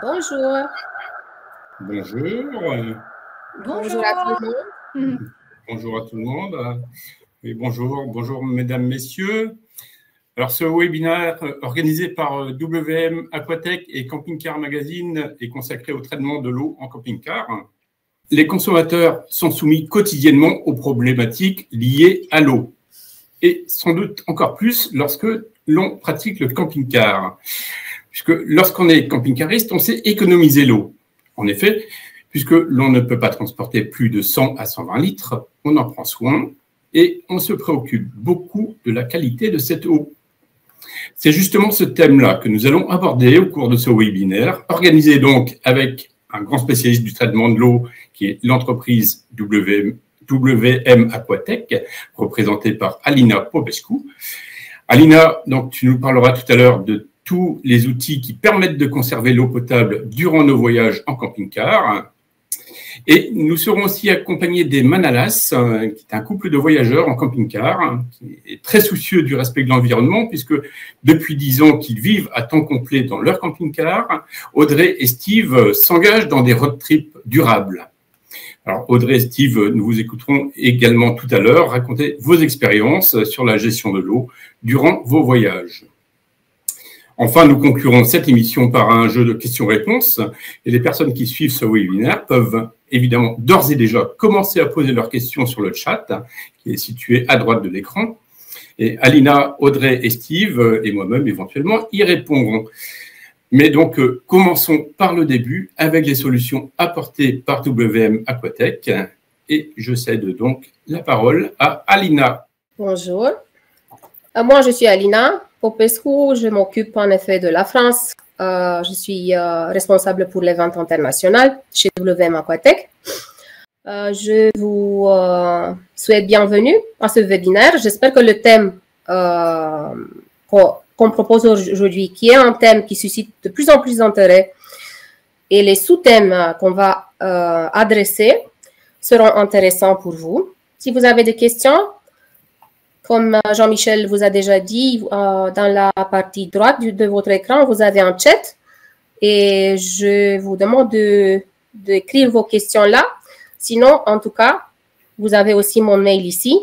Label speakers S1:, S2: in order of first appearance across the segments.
S1: Bonjour.
S2: Bonjour.
S1: Bonjour à tout le monde.
S2: Bonjour à tout le monde. Et bonjour mesdames, messieurs. Alors ce webinaire organisé par WM Aquatech et Camping Car Magazine est consacré au traitement de l'eau en camping-car. Les consommateurs sont soumis quotidiennement aux problématiques liées à l'eau. Et sans doute encore plus lorsque l'on pratique le camping-car. Puisque lorsqu'on est camping-cariste, on sait économiser l'eau. En effet, puisque l'on ne peut pas transporter plus de 100 à 120 litres, on en prend soin et on se préoccupe beaucoup de la qualité de cette eau. C'est justement ce thème-là que nous allons aborder au cours de ce webinaire, organisé donc avec un grand spécialiste du traitement de l'eau, qui est l'entreprise WM Aquatech, représentée par Alina Popescu. Alina, donc, tu nous parleras tout à l'heure de tous les outils qui permettent de conserver l'eau potable durant nos voyages en camping-car. Et nous serons aussi accompagnés des Manalas, qui est un couple de voyageurs en camping-car, qui est très soucieux du respect de l'environnement, puisque depuis 10 ans qu'ils vivent à temps complet dans leur camping-car, Audrey et Steve s'engagent dans des road trips durables. Alors Audrey et Steve, nous vous écouterons également tout à l'heure raconter vos expériences sur la gestion de l'eau durant vos voyages. Enfin, nous conclurons cette émission par un jeu de questions-réponses et les personnes qui suivent ce webinaire peuvent évidemment d'ores et déjà commencer à poser leurs questions sur le chat qui est situé à droite de l'écran. Et Alina, Audrey et Steve et moi-même éventuellement y répondront. Mais donc, commençons par le début avec les solutions apportées par WM Aquatech. Et je cède donc la parole à Alina.
S1: Bonjour. Moi, je suis Alina Popescu. Je m'occupe en effet de la France. Je suis responsable pour les ventes internationales chez WM Aquatech. Je vous souhaite bienvenue à ce webinaire. J'espère que le thème qu'on propose aujourd'hui, qui est un thème qui suscite de plus en plus d'intérêt, et les sous-thèmes qu'on va adresser seront intéressants pour vous. Si vous avez des questions, comme Jean-Michel vous a déjà dit, dans la partie droite de votre écran, vous avez un chat et je vous demande d'écrire vos questions là. Sinon, en tout cas, vous avez aussi mon mail ici.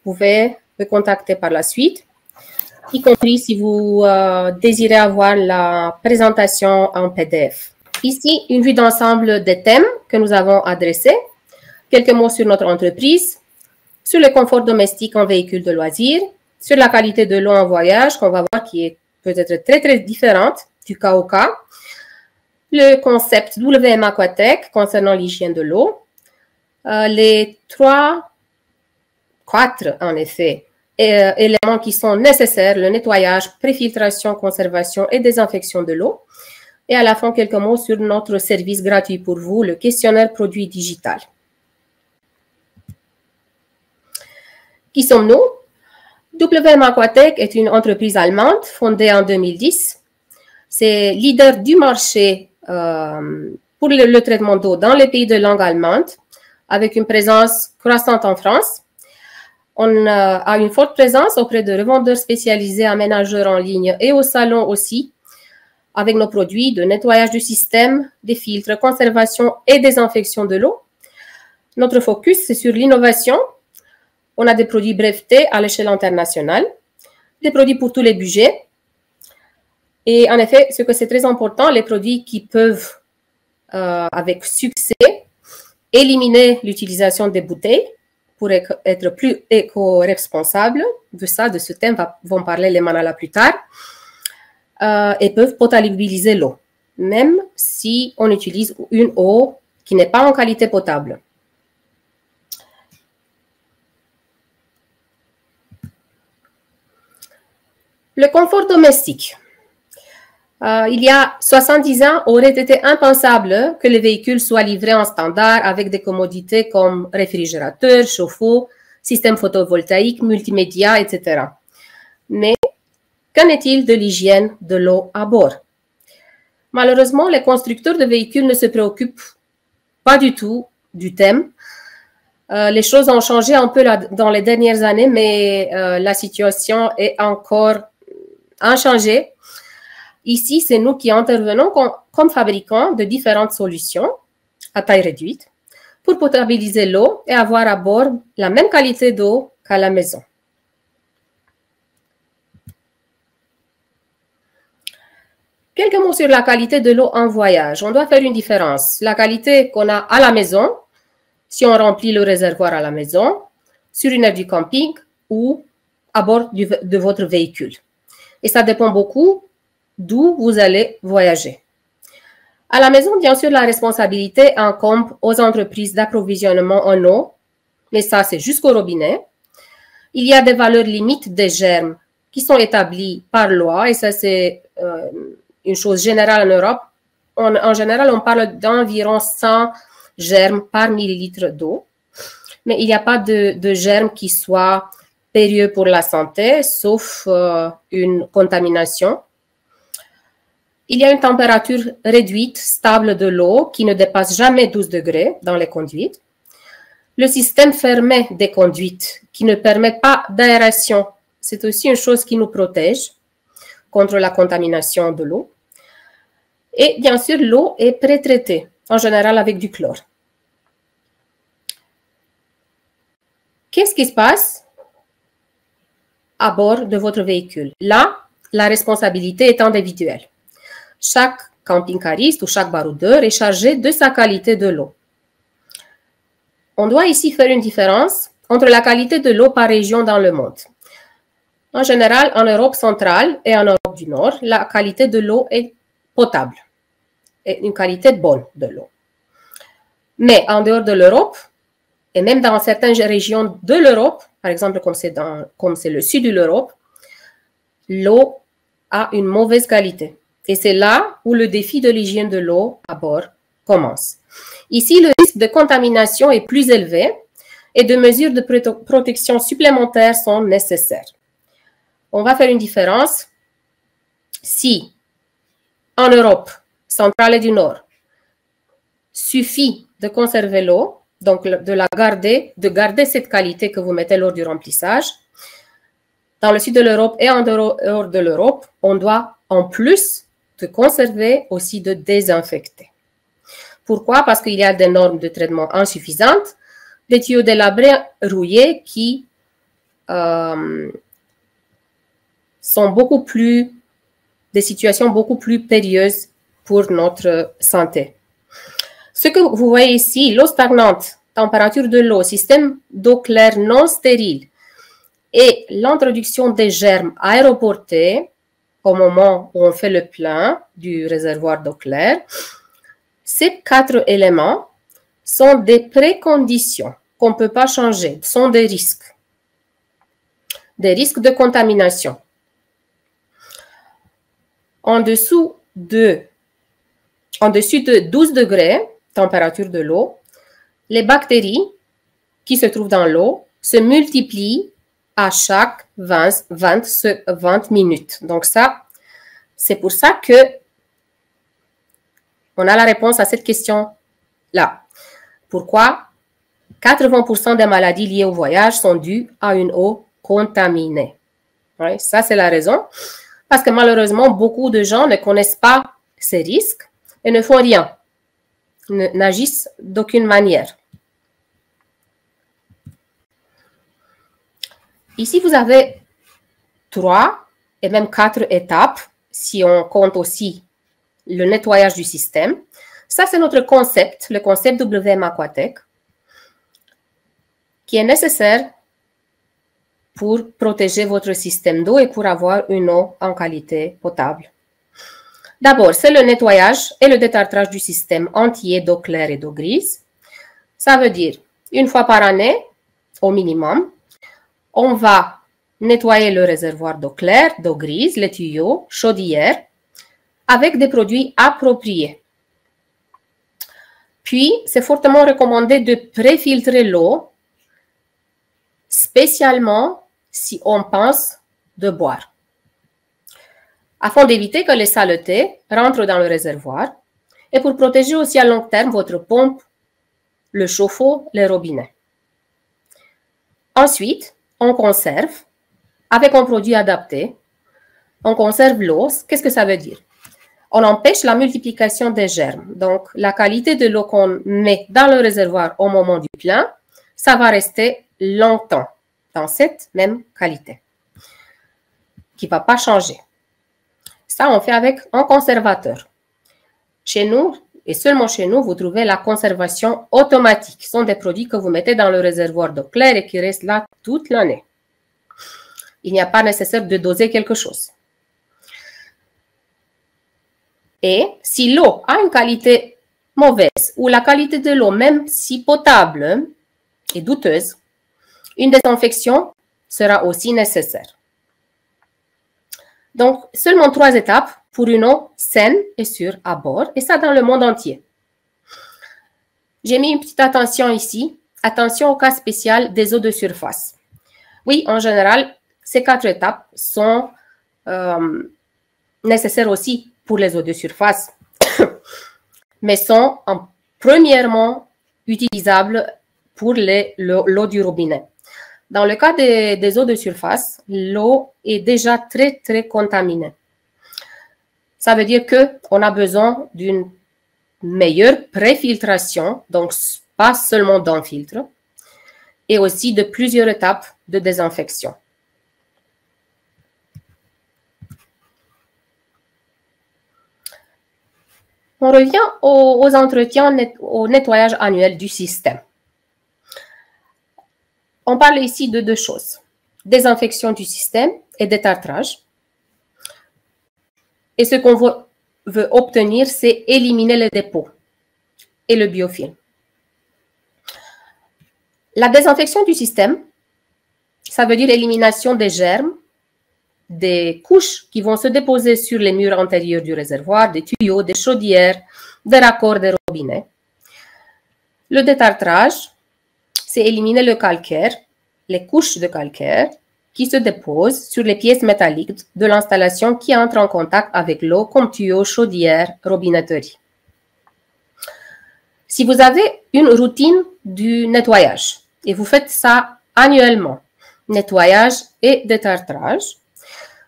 S1: Vous pouvez me contacter par la suite, y compris si vous désirez avoir la présentation en PDF. Ici, une vue d'ensemble des thèmes que nous avons adressés. Quelques mots sur notre entreprise, sur le confort domestique en véhicule de loisirs, sur la qualité de l'eau en voyage, qu'on va voir qui est peut-être très, très différente du cas au cas, le concept WM Aquatech concernant l'hygiène de l'eau, les 4 en effet, éléments qui sont nécessaires, le nettoyage, préfiltration, conservation et désinfection de l'eau. Et à la fin, quelques mots sur notre service gratuit pour vous, le questionnaire produit digital. Qui sommes-nous? WM Aquatech est une entreprise allemande fondée en 2010. C'est leader du marché pour le traitement d'eau dans les pays de langue allemande, avec une présence croissante en France. On a une forte présence auprès de revendeurs spécialisés, aménageurs en ligne et au salon aussi, avec nos produits de nettoyage du système, des filtres, conservation et désinfection de l'eau. Notre focus, c'est sur l'innovation. On a des produits brevetés à l'échelle internationale, des produits pour tous les budgets. Et en effet, ce que c'est très important, les produits qui peuvent, avec succès, éliminer l'utilisation des bouteilles pour être plus éco-responsables. De ce thème vont parler les Manala plus tard. Et peuvent potabiliser l'eau, même si on utilise une eau qui n'est pas en qualité potable. Le confort domestique. Il y a 70 ans, aurait été impensable que les véhicules soient livrés en standard avec des commodités comme réfrigérateur, chauffe-eau, système photovoltaïque, multimédia, etc. Mais qu'en est-il de l'hygiène de l'eau à bord? Malheureusement, les constructeurs de véhicules ne se préoccupent pas du tout du thème. Les choses ont changé un peu dans les dernières années, mais la situation est encore inchangée. Ici, c'est nous qui intervenons comme fabricants de différentes solutions à taille réduite pour potabiliser l'eau et avoir à bord la même qualité d'eau qu'à la maison. Quelques mots sur la qualité de l'eau en voyage. On doit faire une différence. La qualité qu'on a à la maison, si on remplit le réservoir à la maison, sur une aire du camping ou à bord de votre véhicule. Et ça dépend beaucoup d'où vous allez voyager. À la maison, bien sûr, la responsabilité incombe aux entreprises d'approvisionnement en eau, mais ça, c'est jusqu'au robinet. Il y a des valeurs limites des germes qui sont établies par loi, et ça, c'est une chose générale en Europe. En général, on parle d'environ 100 germes par millilitre d'eau, mais il n'y a pas de germes qui soient périlleux pour la santé, sauf une contamination. Il y a une température réduite, stable de l'eau qui ne dépasse jamais 12 degrés dans les conduites. Le système fermé des conduites qui ne permet pas d'aération, c'est aussi une chose qui nous protège contre la contamination de l'eau. Et bien sûr, l'eau est pré-traitée, en général avec du chlore. Qu'est-ce qui se passe à bord de votre véhicule? Là, la responsabilité est individuelle. Chaque camping-cariste ou chaque baroudeur est chargé de sa qualité de l'eau. On doit ici faire une différence entre la qualité de l'eau par région dans le monde. En général, en Europe centrale et en Europe du Nord, la qualité de l'eau est potable et une qualité bonne de l'eau. Mais en dehors de l'Europe, et même dans certaines régions de l'Europe, par exemple comme c'est le sud de l'Europe, l'eau a une mauvaise qualité. Et c'est là où le défi de l'hygiène de l'eau à bord commence. Ici, le risque de contamination est plus élevé et de mesures de protection supplémentaires sont nécessaires. On va faire une différence. Si en Europe centrale et du Nord, suffit de conserver l'eau, donc de garder cette qualité que vous mettez lors du remplissage, dans le sud de l'Europe et en dehors de l'Europe, on doit en plus de conserver aussi de désinfecter. Pourquoi? Parce qu'il y a des normes de traitement insuffisantes, des tuyaux délabrés rouillés qui sont des situations beaucoup plus périlleuses pour notre santé. Ce que vous voyez ici, l'eau stagnante, température de l'eau, système d'eau claire non stérile et l'introduction des germes aéroportés au moment où on fait le plein du réservoir d'eau claire, ces 4 éléments sont des préconditions qu'on ne peut pas changer, sont des risques de contamination. En dessous de 12 degrés, température de l'eau, les bactéries qui se trouvent dans l'eau se multiplient à chaque 20 minutes. Donc ça, c'est pour ça que on a la réponse à cette question-là. Pourquoi 80% des maladies liées au voyage sont dues à une eau contaminée? Ouais, ça, c'est la raison. Parce que malheureusement, beaucoup de gens ne connaissent pas ces risques et ne font rien, n'agissent d'aucune manière. Ici, vous avez 3 et même 4 étapes, si on compte aussi le nettoyage du système. Ça, c'est notre concept, le concept WM Aquatech, qui est nécessaire pour protéger votre système d'eau et pour avoir une eau en qualité potable. D'abord, c'est le nettoyage et le détartrage du système entier d'eau claire et d'eau grise. Ça veut dire, une fois par année, au minimum, on va nettoyer le réservoir d'eau claire, d'eau grise, les tuyaux, chaudières, avec des produits appropriés. Puis, c'est fortement recommandé de préfiltrer l'eau, spécialement si on pense de boire, afin d'éviter que les saletés rentrent dans le réservoir et pour protéger aussi à long terme votre pompe, le chauffe-eau, les robinets. Ensuite, on conserve avec un produit adapté. On conserve l'eau. Qu'est-ce que ça veut dire? on empêche la multiplication des germes. Donc, la qualité de l'eau qu'on met dans le réservoir au moment du plein, ça va rester longtemps dans cette même qualité, qui ne va pas changer. Ça, on fait avec un conservateur. Chez nous, et seulement chez nous, vous trouvez la conservation automatique. Ce sont des produits que vous mettez dans le réservoir d'eau claire et qui restent là toute l'année. Il n'y a pas nécessaire de doser quelque chose. Et si l'eau a une qualité mauvaise ou la qualité de l'eau, même si potable et douteuse, une désinfection sera aussi nécessaire. Donc, seulement 3 étapes pour une eau saine et sûre à bord, et ça dans le monde entier. J'ai mis une petite attention ici. Attention au cas spécial des eaux de surface. Oui, en général, ces 4 étapes sont nécessaires aussi pour les eaux de surface, mais sont premièrement utilisables pour l'eau du robinet. Dans le cas des eaux de surface, l'eau est déjà très contaminée. Ça veut dire qu'on a besoin d'une meilleure préfiltration, donc pas seulement d'un filtre, et aussi de plusieurs étapes de désinfection. On revient aux entretiens, au nettoyage annuel du système. On parle ici de 2 choses, désinfection du système et détartrage. Et ce qu'on veut obtenir, c'est éliminer les dépôts et le biofilm. La désinfection du système, ça veut dire élimination des germes, des couches qui vont se déposer sur les murs antérieurs du réservoir, des tuyaux, des chaudières, des raccords, des robinets. Le détartrage, c'est éliminer le calcaire, les couches de calcaire qui se déposent sur les pièces métalliques de l'installation qui entrent en contact avec l'eau comme tuyaux, chaudières, robinetterie. Si vous avez une routine du nettoyage et vous faites ça annuellement, nettoyage et détartrage,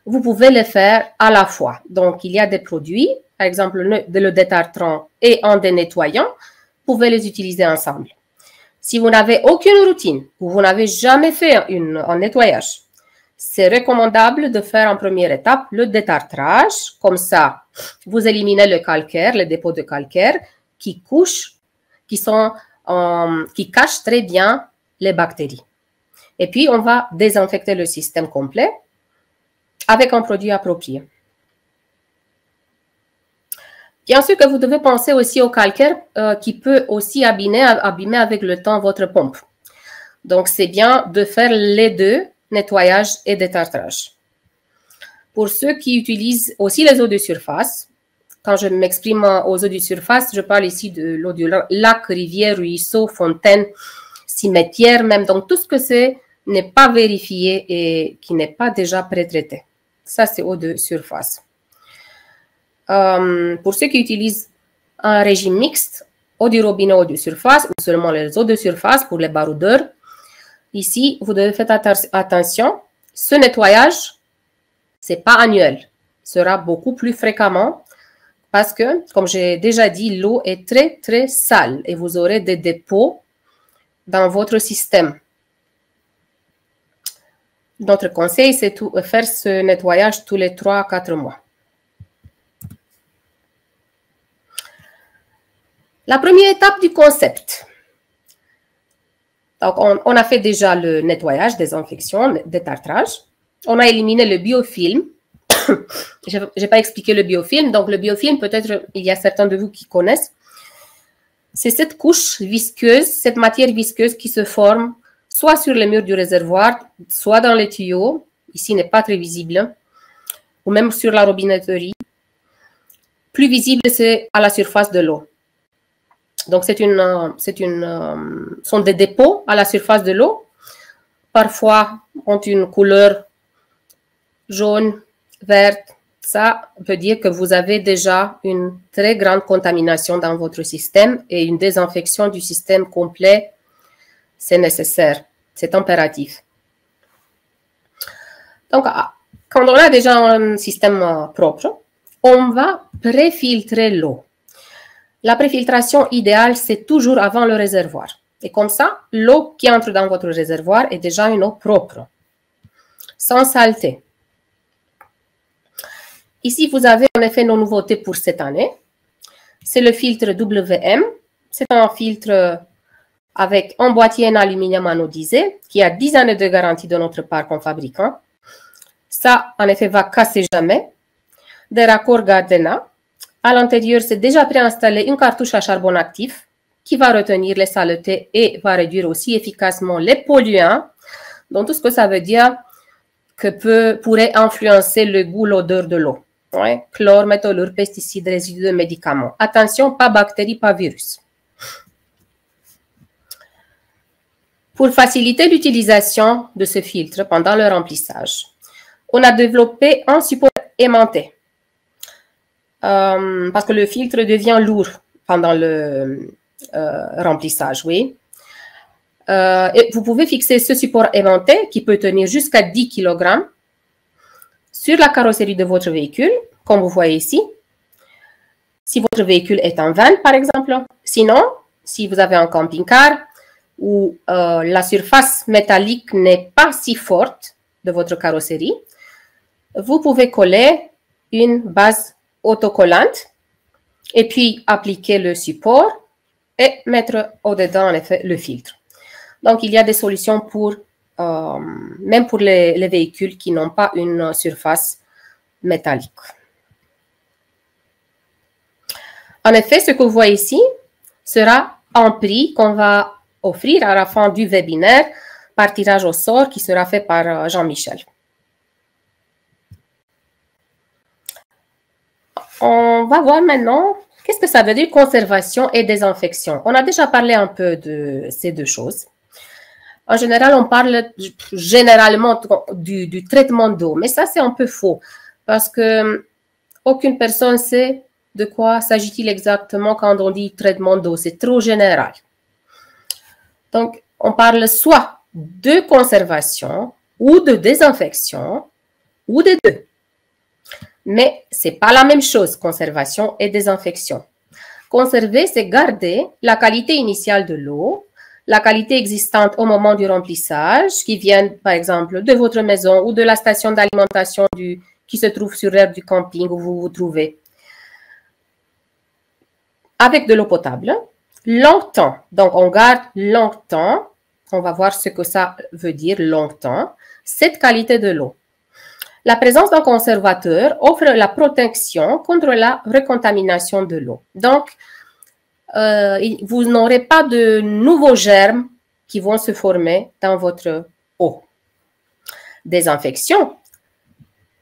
S1: vous pouvez les faire à la fois. Donc, il y a des produits, par exemple le détartrant et un dénettoyant, vous pouvez les utiliser ensemble. Si vous n'avez aucune routine ou vous n'avez jamais fait un nettoyage, c'est recommandable de faire en première étape le détartrage. Comme ça, vous éliminez le calcaire, les dépôts de calcaire qui cachent très bien les bactéries. Et puis, on va désinfecter le système complet avec un produit approprié. Bien sûr que vous devez penser aussi au calcaire qui peut aussi abîmer avec le temps votre pompe. Donc, c'est bien de faire les deux, nettoyage et détartrage. Pour ceux qui utilisent aussi les eaux de surface, quand je m'exprime aux eaux de surface, je parle ici de l'eau du lac, rivière, ruisseau, fontaine, cimetière même. Donc, tout ce que n'est pas vérifié et qui n'est pas déjà pré-traité. Ça, c'est eau de surface. Pour ceux qui utilisent un régime mixte, eau du robinet, eau de surface, ou seulement les eaux de surface pour les baroudeurs, ici, vous devez faire attention. Ce nettoyage, ce n'est pas annuel. Sera beaucoup plus fréquemment parce que, comme j'ai déjà dit, l'eau est très sale et vous aurez des dépôts dans votre système. Notre conseil, c'est de faire ce nettoyage tous les 3 à 4 mois. La première étape du concept. Donc, on a fait déjà le nettoyage, désinfection, détartrage. On a éliminé le biofilm. Je n'ai pas expliqué le biofilm. Donc, le biofilm, peut-être, il y a certains de vous qui connaissent. C'est cette couche visqueuse, cette matière visqueuse qui se forme soit sur les murs du réservoir, soit dans les tuyaux. Ici, n'est pas très visible. Ou même sur la robinetterie. Plus visible, c'est à la surface de l'eau. Donc, sont des dépôts à la surface de l'eau. Parfois, ont une couleur jaune, verte. Ça veut dire que vous avez déjà une très grande contamination dans votre système et une désinfection du système complet, c'est nécessaire, c'est impératif. Donc, quand on a déjà un système propre, on va préfiltrer l'eau. La préfiltration idéale, c'est toujours avant le réservoir. Et comme ça, l'eau qui entre dans votre réservoir est déjà une eau propre, sans saleté. Ici, vous avez en effet nos nouveautés pour cette année. C'est le filtre WM. C'est un filtre avec un boîtier en aluminium anodisé qui a 10 années de garantie de notre part comme fabricant. Ça, en effet, va casser jamais. Des raccords Gardena. À l'intérieur, c'est déjà préinstallé une cartouche à charbon actif qui va retenir les saletés et va réduire aussi efficacement les polluants. Donc, tout ce que ça veut dire que pourrait influencer le goût, l'odeur de l'eau. Ouais. Chlore, métallure, pesticides, résidus de médicaments. Attention, pas bactéries, pas virus. Pour faciliter l'utilisation de ce filtre pendant le remplissage, on a développé un support aimanté. Parce que le filtre devient lourd pendant le remplissage, oui. Et vous pouvez fixer ce support aimanté qui peut tenir jusqu'à 10 kg sur la carrosserie de votre véhicule, comme vous voyez ici. Si votre véhicule est en van, par exemple. Sinon, si vous avez un camping-car où la surface métallique n'est pas si forte de votre carrosserie, vous pouvez coller une base autocollante et puis appliquer le support et mettre au-dedans, en effet, le filtre. Donc, il y a des solutions pour, même pour les véhicules qui n'ont pas une surface métallique. En effet, ce que vous voyez ici sera un prix qu'on va offrir à la fin du webinaire par tirage au sort qui sera fait par Jean-Michel. On va voir maintenant qu'est-ce que ça veut dire conservation et désinfection. On a déjà parlé un peu de ces deux choses. En général, on parle généralement du traitement d'eau, mais ça, c'est un peu faux parce que aucune personne sait de quoi s'agit-il exactement quand on dit traitement d'eau. C'est trop général. Donc, on parle soit de conservation ou de désinfection ou des deux. Mais ce n'est pas la même chose, conservation et désinfection. Conserver, c'est garder la qualité initiale de l'eau, la qualité existante au moment du remplissage, qui vient, par exemple, de votre maison ou de la station d'alimentation qui se trouve sur l'aire du camping où vous vous trouvez. Avec de l'eau potable, longtemps. Donc, on garde longtemps. On va voir ce que ça veut dire longtemps. Cette qualité de l'eau. La présence d'un conservateur offre la protection contre la recontamination de l'eau. Donc, vous n'aurez pas de nouveaux germes qui vont se former dans votre eau. Désinfection,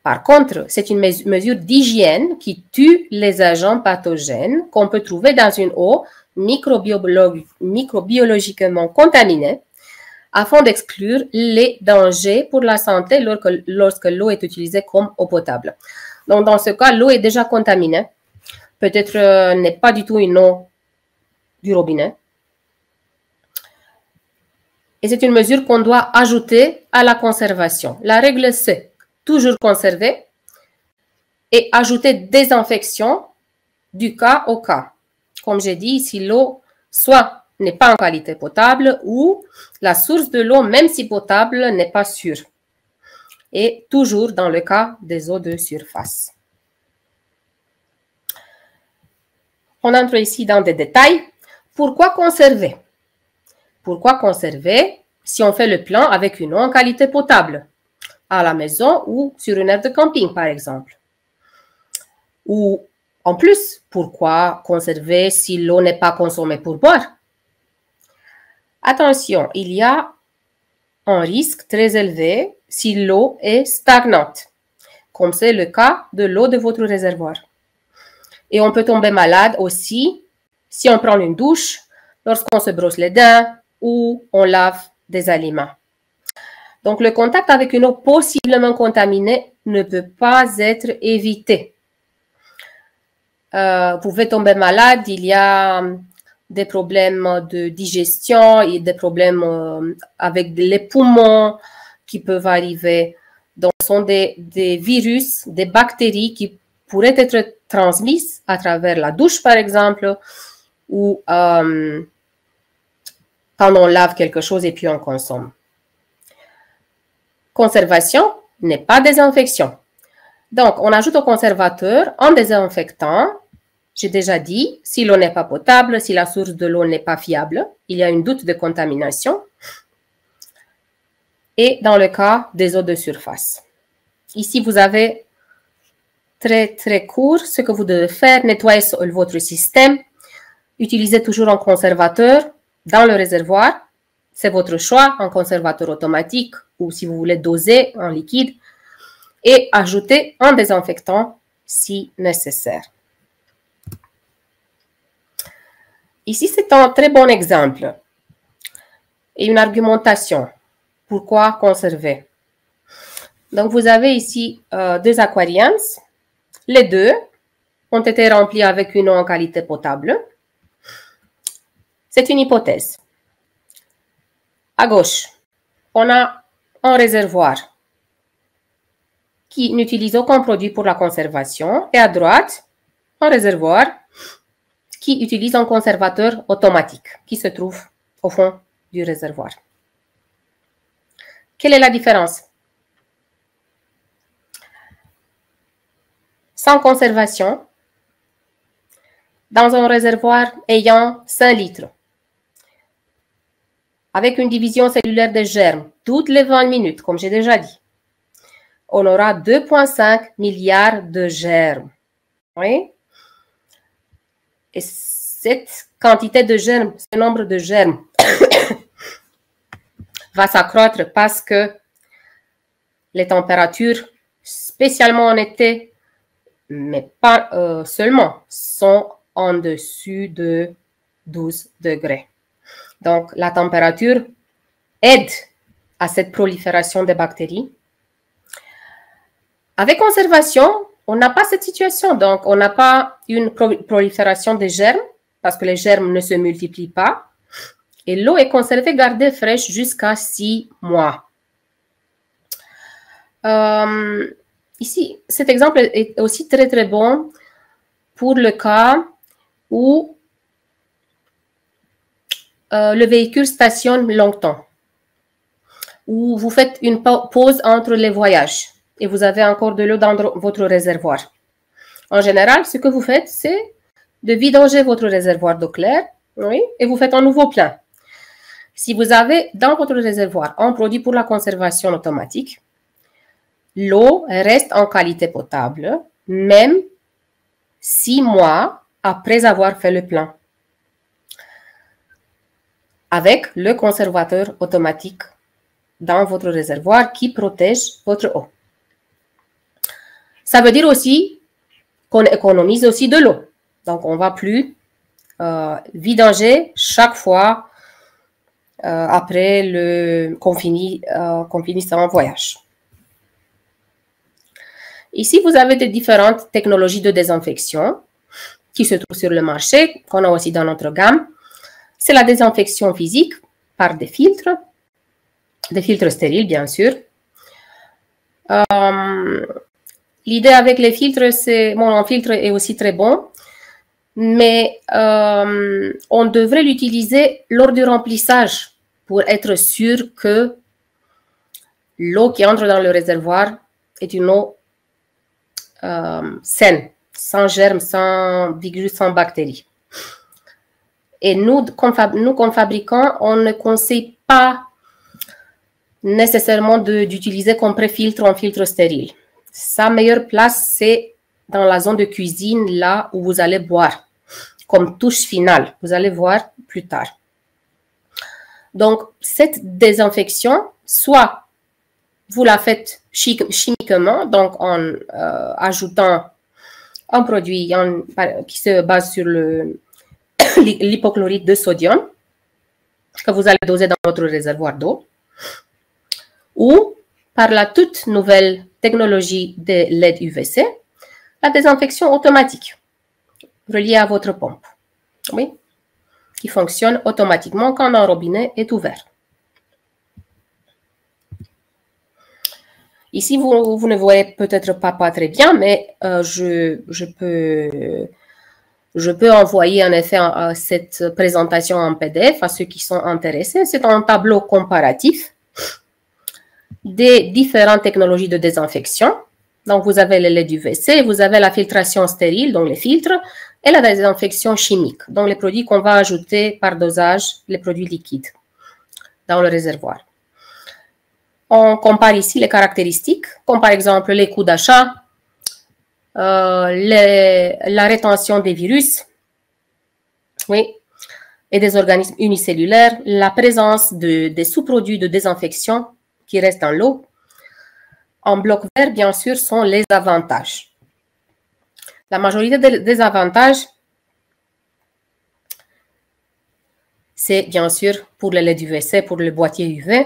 S1: par contre, c'est une mesure d'hygiène qui tue les agents pathogènes qu'on peut trouver dans une eau microbiologiquement contaminée, afin d'exclure les dangers pour la santé lorsque l'eau est utilisée comme eau potable. Donc, dans ce cas, l'eau est déjà contaminée. Peut-être n'est pas du tout une eau du robinet. Et c'est une mesure qu'on doit ajouter à la conservation. La règle, c'est toujours conserver et ajouter désinfection du cas au cas. Comme j'ai dit, si l'eau soit n'est pas en qualité potable ou la source de l'eau, même si potable, n'est pas sûre. Et toujours dans le cas des eaux de surface. On entre ici dans des détails. Pourquoi conserver? Pourquoi conserver si on fait le plan avec une eau en qualité potable? À la maison ou sur une aire de camping, par exemple. Ou en plus, pourquoi conserver si l'eau n'est pas consommée pour boire? Attention, il y a un risque très élevé si l'eau est stagnante, comme c'est le cas de l'eau de votre réservoir. Et on peut tomber malade aussi si on prend une douche, lorsqu'on se brosse les dents ou on lave des aliments. Donc, le contact avec une eau possiblement contaminée ne peut pas être évité. Vous pouvez tomber malade, il y a des problèmes de digestion et des problèmes avec les poumons qui peuvent arriver. Donc, ce sont des virus, des bactéries qui pourrait être transmise à travers la douche, par exemple, ou quand on lave quelque chose et puis on consomme. Conservation n'est pas désinfection. Donc, on ajoute au conservateur un désinfectant. J'ai déjà dit, si l'eau n'est pas potable, si la source de l'eau n'est pas fiable, il y a une doute de contamination. Et dans le cas des eaux de surface. Ici, vous avez très court ce que vous devez faire. Nettoyer votre système. Utilisez toujours un conservateur dans le réservoir. C'est votre choix, un conservateur automatique ou si vous voulez doser en liquide. Et ajouter un désinfectant si nécessaire. Ici, c'est un très bon exemple et une argumentation. Pourquoi conserver? Donc, vous avez ici deux aquariums. Les deux ont été remplis avec une eau en qualité potable. C'est une hypothèse. À gauche, on a un réservoir qui n'utilise aucun produit pour la conservation. Et à droite, un réservoir qui utilise un conservateur automatique qui se trouve au fond du réservoir. Quelle est la différence? Sans conservation, dans un réservoir ayant 5 litres, avec une division cellulaire des germes toutes les 20 minutes, comme j'ai déjà dit, on aura 2,5 milliards de germes. Oui? Et cette quantité de germes, ce nombre de germes va s'accroître parce que les températures, spécialement en été, mais pas seulement, sont en dessus de 12 degrés. Donc, la température aide à cette prolifération des bactéries. Avec conservation, on n'a pas cette situation. Donc, on n'a pas une prolifération des germes parce que les germes ne se multiplient pas. Et l'eau est conservée, gardée fraîche jusqu'à 6 mois. Ici, cet exemple est aussi très bon pour le cas où le véhicule stationne longtemps, où vous faites une pause entre les voyages et vous avez encore de l'eau dans votre réservoir. En général, ce que vous faites, c'est de vidanger votre réservoir d'eau claire, oui, et vous faites un nouveau plein. Si vous avez dans votre réservoir un produit pour la conservation automatique, l'eau reste en qualité potable, même 6 mois après avoir fait le plein, avec le conservateur automatique dans votre réservoir qui protège votre eau. Ça veut dire aussi qu'on économise aussi de l'eau. Donc, on ne va plus vidanger chaque fois après qu'on finisse en voyage. Ici, vous avez des différentes technologies de désinfection qui se trouvent sur le marché, qu'on a aussi dans notre gamme. C'est la désinfection physique par des filtres stériles, bien sûr. L'idée avec les filtres, c'est, bon, un filtre est aussi très bon, mais on devrait l'utiliser lors du remplissage pour être sûr que l'eau qui entre dans le réservoir est une eau saine, sans germes, sans virus, sans bactéries. Et nous, comme fabricants, on ne conseille pas nécessairement d'utiliser comme pré-filtre un filtre stérile. Sa meilleure place, c'est dans la zone de cuisine, là où vous allez boire, comme touche finale. Vous allez voir plus tard. Donc, cette désinfection, soit vous la faites chimiquement, donc en ajoutant un produit qui se base sur l'hypochlorite de sodium, que vous allez doser dans votre réservoir d'eau, ou par la toute nouvelle technologie de LED UVC, la désinfection automatique reliée à votre pompe, oui, qui fonctionne automatiquement quand un robinet est ouvert. Ici, vous ne voyez peut-être pas très bien, mais je peux envoyer en effet cette présentation en PDF à ceux qui sont intéressés. C'est un tableau comparatif des différentes technologies de désinfection. Donc, vous avez le lait du WC, vous avez la filtration stérile, donc les filtres, et la désinfection chimique, donc les produits qu'on va ajouter par dosage, les produits liquides dans le réservoir. On compare ici les caractéristiques, comme par exemple les coûts d'achat, la rétention des virus, oui, et des organismes unicellulaires, la présence des sous-produits de désinfection qui restent dans l'eau. En bloc vert, bien sûr, sont les avantages. La majorité des avantages, c'est bien sûr pour le lait du WC, pour le boîtier UV,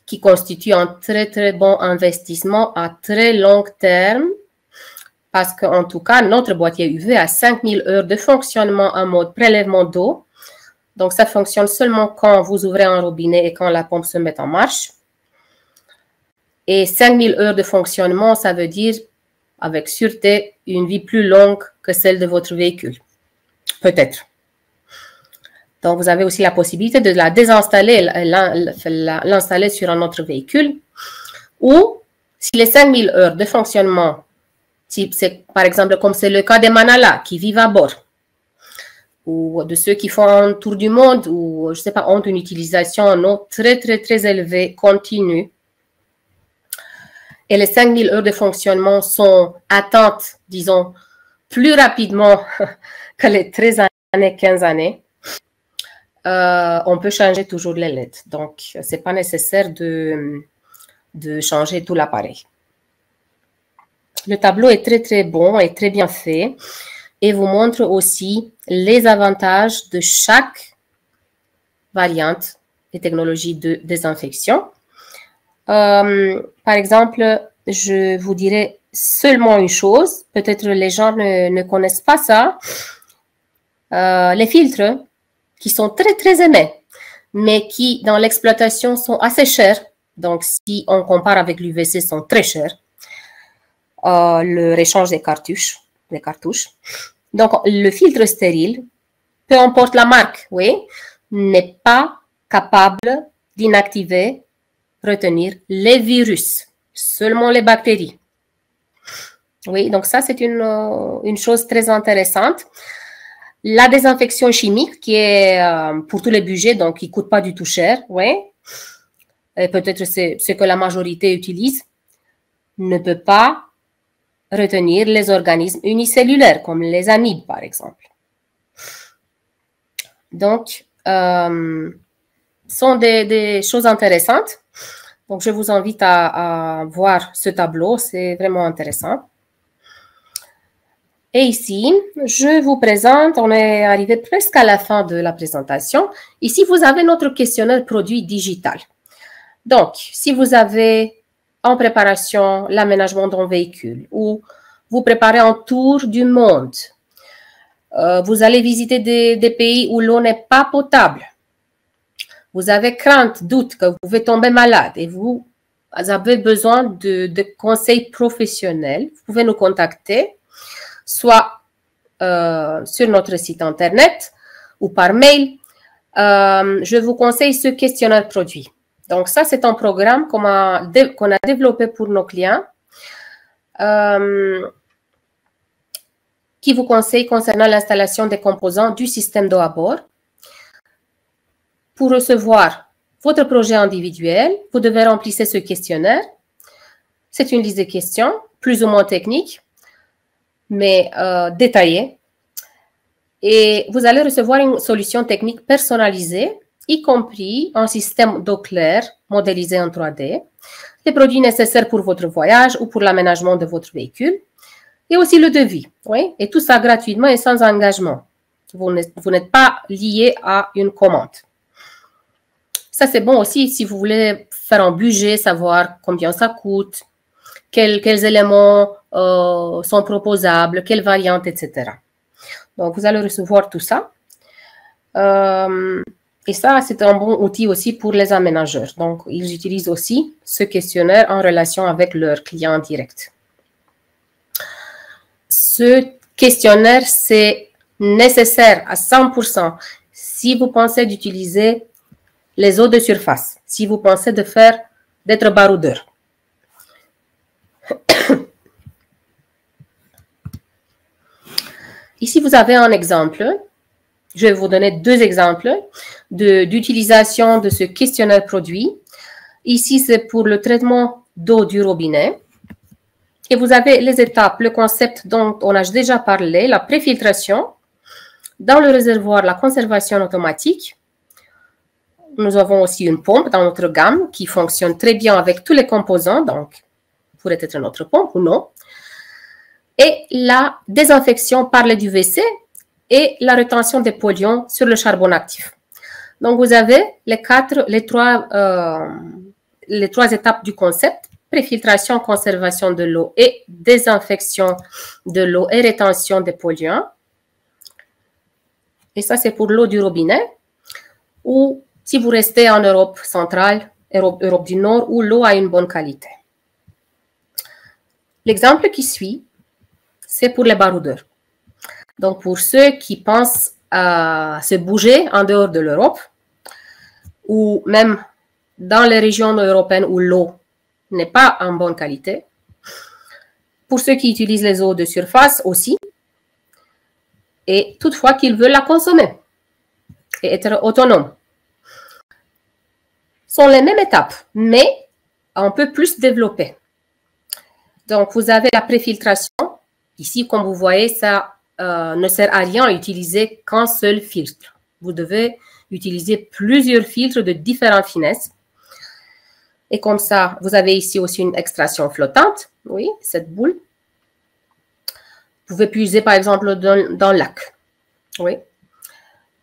S1: qui constitue un très bon investissement à très long terme, parce qu'en tout cas, notre boîtier UV a 5000 heures de fonctionnement en mode prélèvement d'eau. Donc, ça fonctionne seulement quand vous ouvrez un robinet et quand la pompe se met en marche. Et 5000 heures de fonctionnement, ça veut dire, avec sûreté, une vie plus longue que celle de votre véhicule. Peut-être. Donc, vous avez aussi la possibilité de la désinstaller, l'installer sur un autre véhicule. Ou, si les 5000 heures de fonctionnement, par exemple, comme c'est le cas des Manala qui vivent à bord, ou de ceux qui font un tour du monde, ou, je ne sais pas, ont une utilisation en eau très élevée, continue, et les 5000 heures de fonctionnement sont atteintes, disons, plus rapidement que les 13 années, 15 années, on peut changer toujours les LED. Donc, ce n'est pas nécessaire de changer tout l'appareil. Le tableau est très bon et très bien fait et vous montre aussi les avantages de chaque variante des technologies de désinfection. Par exemple, je vous dirais seulement une chose, peut-être les gens ne connaissent pas ça, les filtres qui sont très aimés, mais qui dans l'exploitation sont assez chers, donc si on compare avec l'UVC, sont très chers, le réchange des cartouches. Donc, le filtre stérile, peu importe la marque, oui, n'est pas capable d'inactiver, retenir les virus, seulement les bactéries. Oui, donc ça, c'est une chose très intéressante. La désinfection chimique, qui est pour tous les budgets, donc qui ne coûte pas du tout cher, oui, et peut-être c'est ce que la majorité utilise, ne peut pas retenir les organismes unicellulaires, comme les amibes, par exemple. Donc, sont des choses intéressantes. Donc, je vous invite à voir ce tableau, c'est vraiment intéressant. Et ici, je vous présente, on est arrivé presque à la fin de la présentation. Ici, vous avez notre questionnaire produit digital. Donc, si vous avez en préparation l'aménagement d'un véhicule ou vous préparez un tour du monde, vous allez visiter des pays où l'eau n'est pas potable, vous avez crainte, doute que vous pouvez tomber malade et vous avez besoin de conseils professionnels, vous pouvez nous contacter, soit sur notre site internet ou par mail. Je vous conseille ce questionnaire produit. Donc, ça, c'est un programme qu'on a développé pour nos clients qui vous conseille concernant l'installation des composants du système d'eau à bord. Pour recevoir votre projet individuel, vous devez remplir ce questionnaire. C'est une liste de questions, plus ou moins techniques, mais détaillée. Et vous allez recevoir une solution technique personnalisée, y compris un système d'eau claire modélisé en 3D, les produits nécessaires pour votre voyage ou pour l'aménagement de votre véhicule, et aussi le devis. Oui, et tout ça gratuitement et sans engagement. Vous n'êtes pas lié à une commande. Ça, c'est bon aussi si vous voulez faire un budget, savoir combien ça coûte, quels éléments sont proposables, quelles variantes, etc. Donc, vous allez recevoir tout ça. Et ça, c'est un bon outil aussi pour les aménageurs. Donc, ils utilisent aussi ce questionnaire en relation avec leurs clients directs. Ce questionnaire, c'est nécessaire à 100% si vous pensez d'utiliser les eaux de surface, si vous pensez d'être baroudeur. Ici, vous avez un exemple. Je vais vous donner deux exemples d'utilisation de ce questionnaire produit. Ici, c'est pour le traitement d'eau du robinet. Et vous avez les étapes, le concept dont on a déjà parlé, la préfiltration. Dans le réservoir, la conservation automatique. Nous avons aussi une pompe dans notre gamme qui fonctionne très bien avec tous les composants, donc pourrait être notre pompe ou non. Et la désinfection par le UVC et la rétention des polluants sur le charbon actif. Donc, vous avez les trois étapes du concept: préfiltration, conservation de l'eau et désinfection de l'eau et rétention des polluants. Et ça, c'est pour l'eau du robinet. Ou si vous restez en Europe centrale, Europe du Nord, où l'eau a une bonne qualité. L'exemple qui suit, c'est pour les baroudeurs. Donc, pour ceux qui pensent à se bouger en dehors de l'Europe, ou même dans les régions européennes où l'eau n'est pas en bonne qualité, pour ceux qui utilisent les eaux de surface aussi, et toutefois qu'ils veulent la consommer et être autonomes. Ce sont les mêmes étapes, mais un peu plus développées. Donc, vous avez la préfiltration. Ici, comme vous voyez, ça ne sert à rien à utiliser qu'un seul filtre. Vous devez utiliser plusieurs filtres de différentes finesses. Et comme ça, vous avez ici aussi une extraction flottante. Oui, cette boule. Vous pouvez puiser, par exemple, dans le lac. Oui.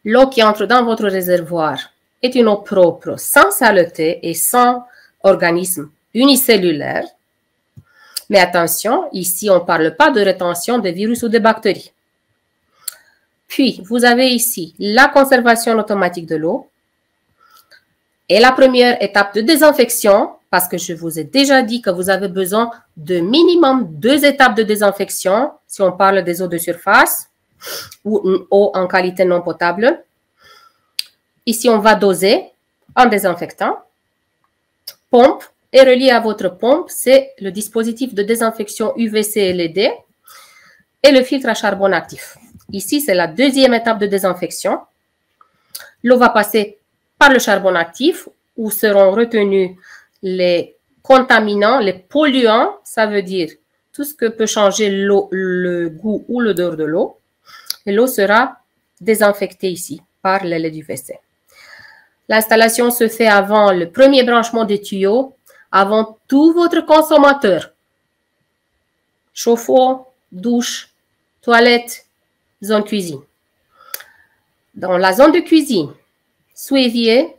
S1: L'eau qui entre dans votre réservoir est une eau propre, sans saleté et sans organismes unicellulaires. Mais attention, ici, on ne parle pas de rétention de virus ou de bactéries. Puis, vous avez ici la conservation automatique de l'eau et la première étape de désinfection, parce que je vous ai déjà dit que vous avez besoin de minimum 2 étapes de désinfection si on parle des eaux de surface ou une eau en qualité non potable. Ici, on va doser en désinfectant, pompe, et relié à votre pompe, c'est le dispositif de désinfection UVC LED et le filtre à charbon actif. Ici, c'est la deuxième étape de désinfection. L'eau va passer par le charbon actif où seront retenus les contaminants, les polluants, ça veut dire tout ce que peut changer l'eau, le goût ou l'odeur de l'eau. Et l'eau sera désinfectée ici par le LED UVC. L'installation se fait avant le premier branchement des tuyaux, avant tout votre consommateur. Chauffe-eau, douche, toilette, zone cuisine. Dans la zone de cuisine, sous évier,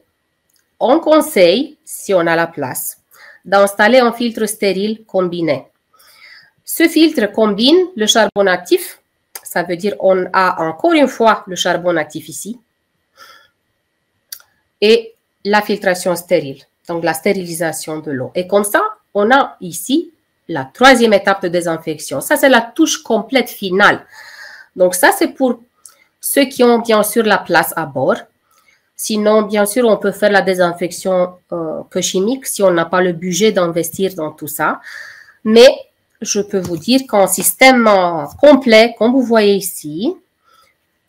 S1: on conseille, si on a la place, d'installer un filtre stérile combiné. Ce filtre combine le charbon actif, ça veut dire on a encore une fois le charbon actif ici, et la filtration stérile, donc la stérilisation de l'eau. Et comme ça, on a ici la troisième étape de désinfection. Ça, c'est la touche complète finale. Donc ça, c'est pour ceux qui ont bien sûr la place à bord. Sinon, bien sûr, on peut faire la désinfection que chimique si on n'a pas le budget d'investir dans tout ça. Mais je peux vous dire qu'un système complet, comme vous voyez ici,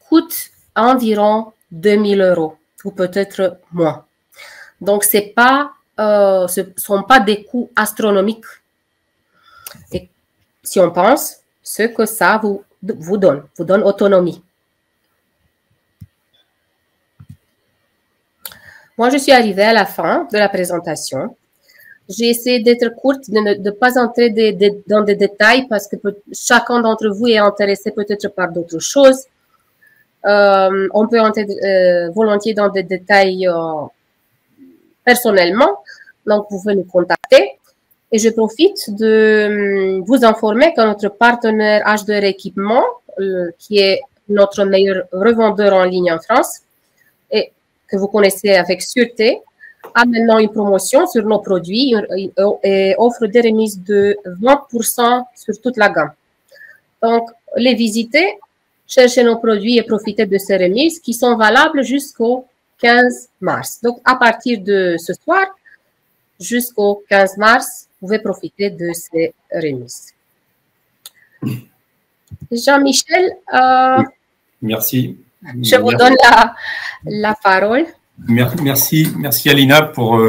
S1: coûte environ 2 000 € ou peut-être moins. Donc, ce ne sont pas des coûts astronomiques. Et si on pense, ce que ça vous donne autonomie. Moi, je suis arrivée à la fin de la présentation. J'ai essayé d'être courte, de ne pas entrer dans des détails parce que chacun d'entre vous est intéressé peut-être par d'autres choses. On peut entrer volontiers dans des détails personnellement, donc vous pouvez nous contacter. Et je profite de vous informer que notre partenaire H2R Équipement, qui est notre meilleur revendeur en ligne en France, et que vous connaissez avec sûreté, a maintenant une promotion sur nos produits et offre des remises de 20% sur toute la gamme. Donc, les visiter, chercher nos produits et profiter de ces remises qui sont valables jusqu'au 15 mars. Donc, à partir de ce soir, jusqu'au 15 mars, vous pouvez profiter de ces remises. Jean-Michel,
S2: merci.
S1: Je vous donne la parole.
S2: Merci Alina pour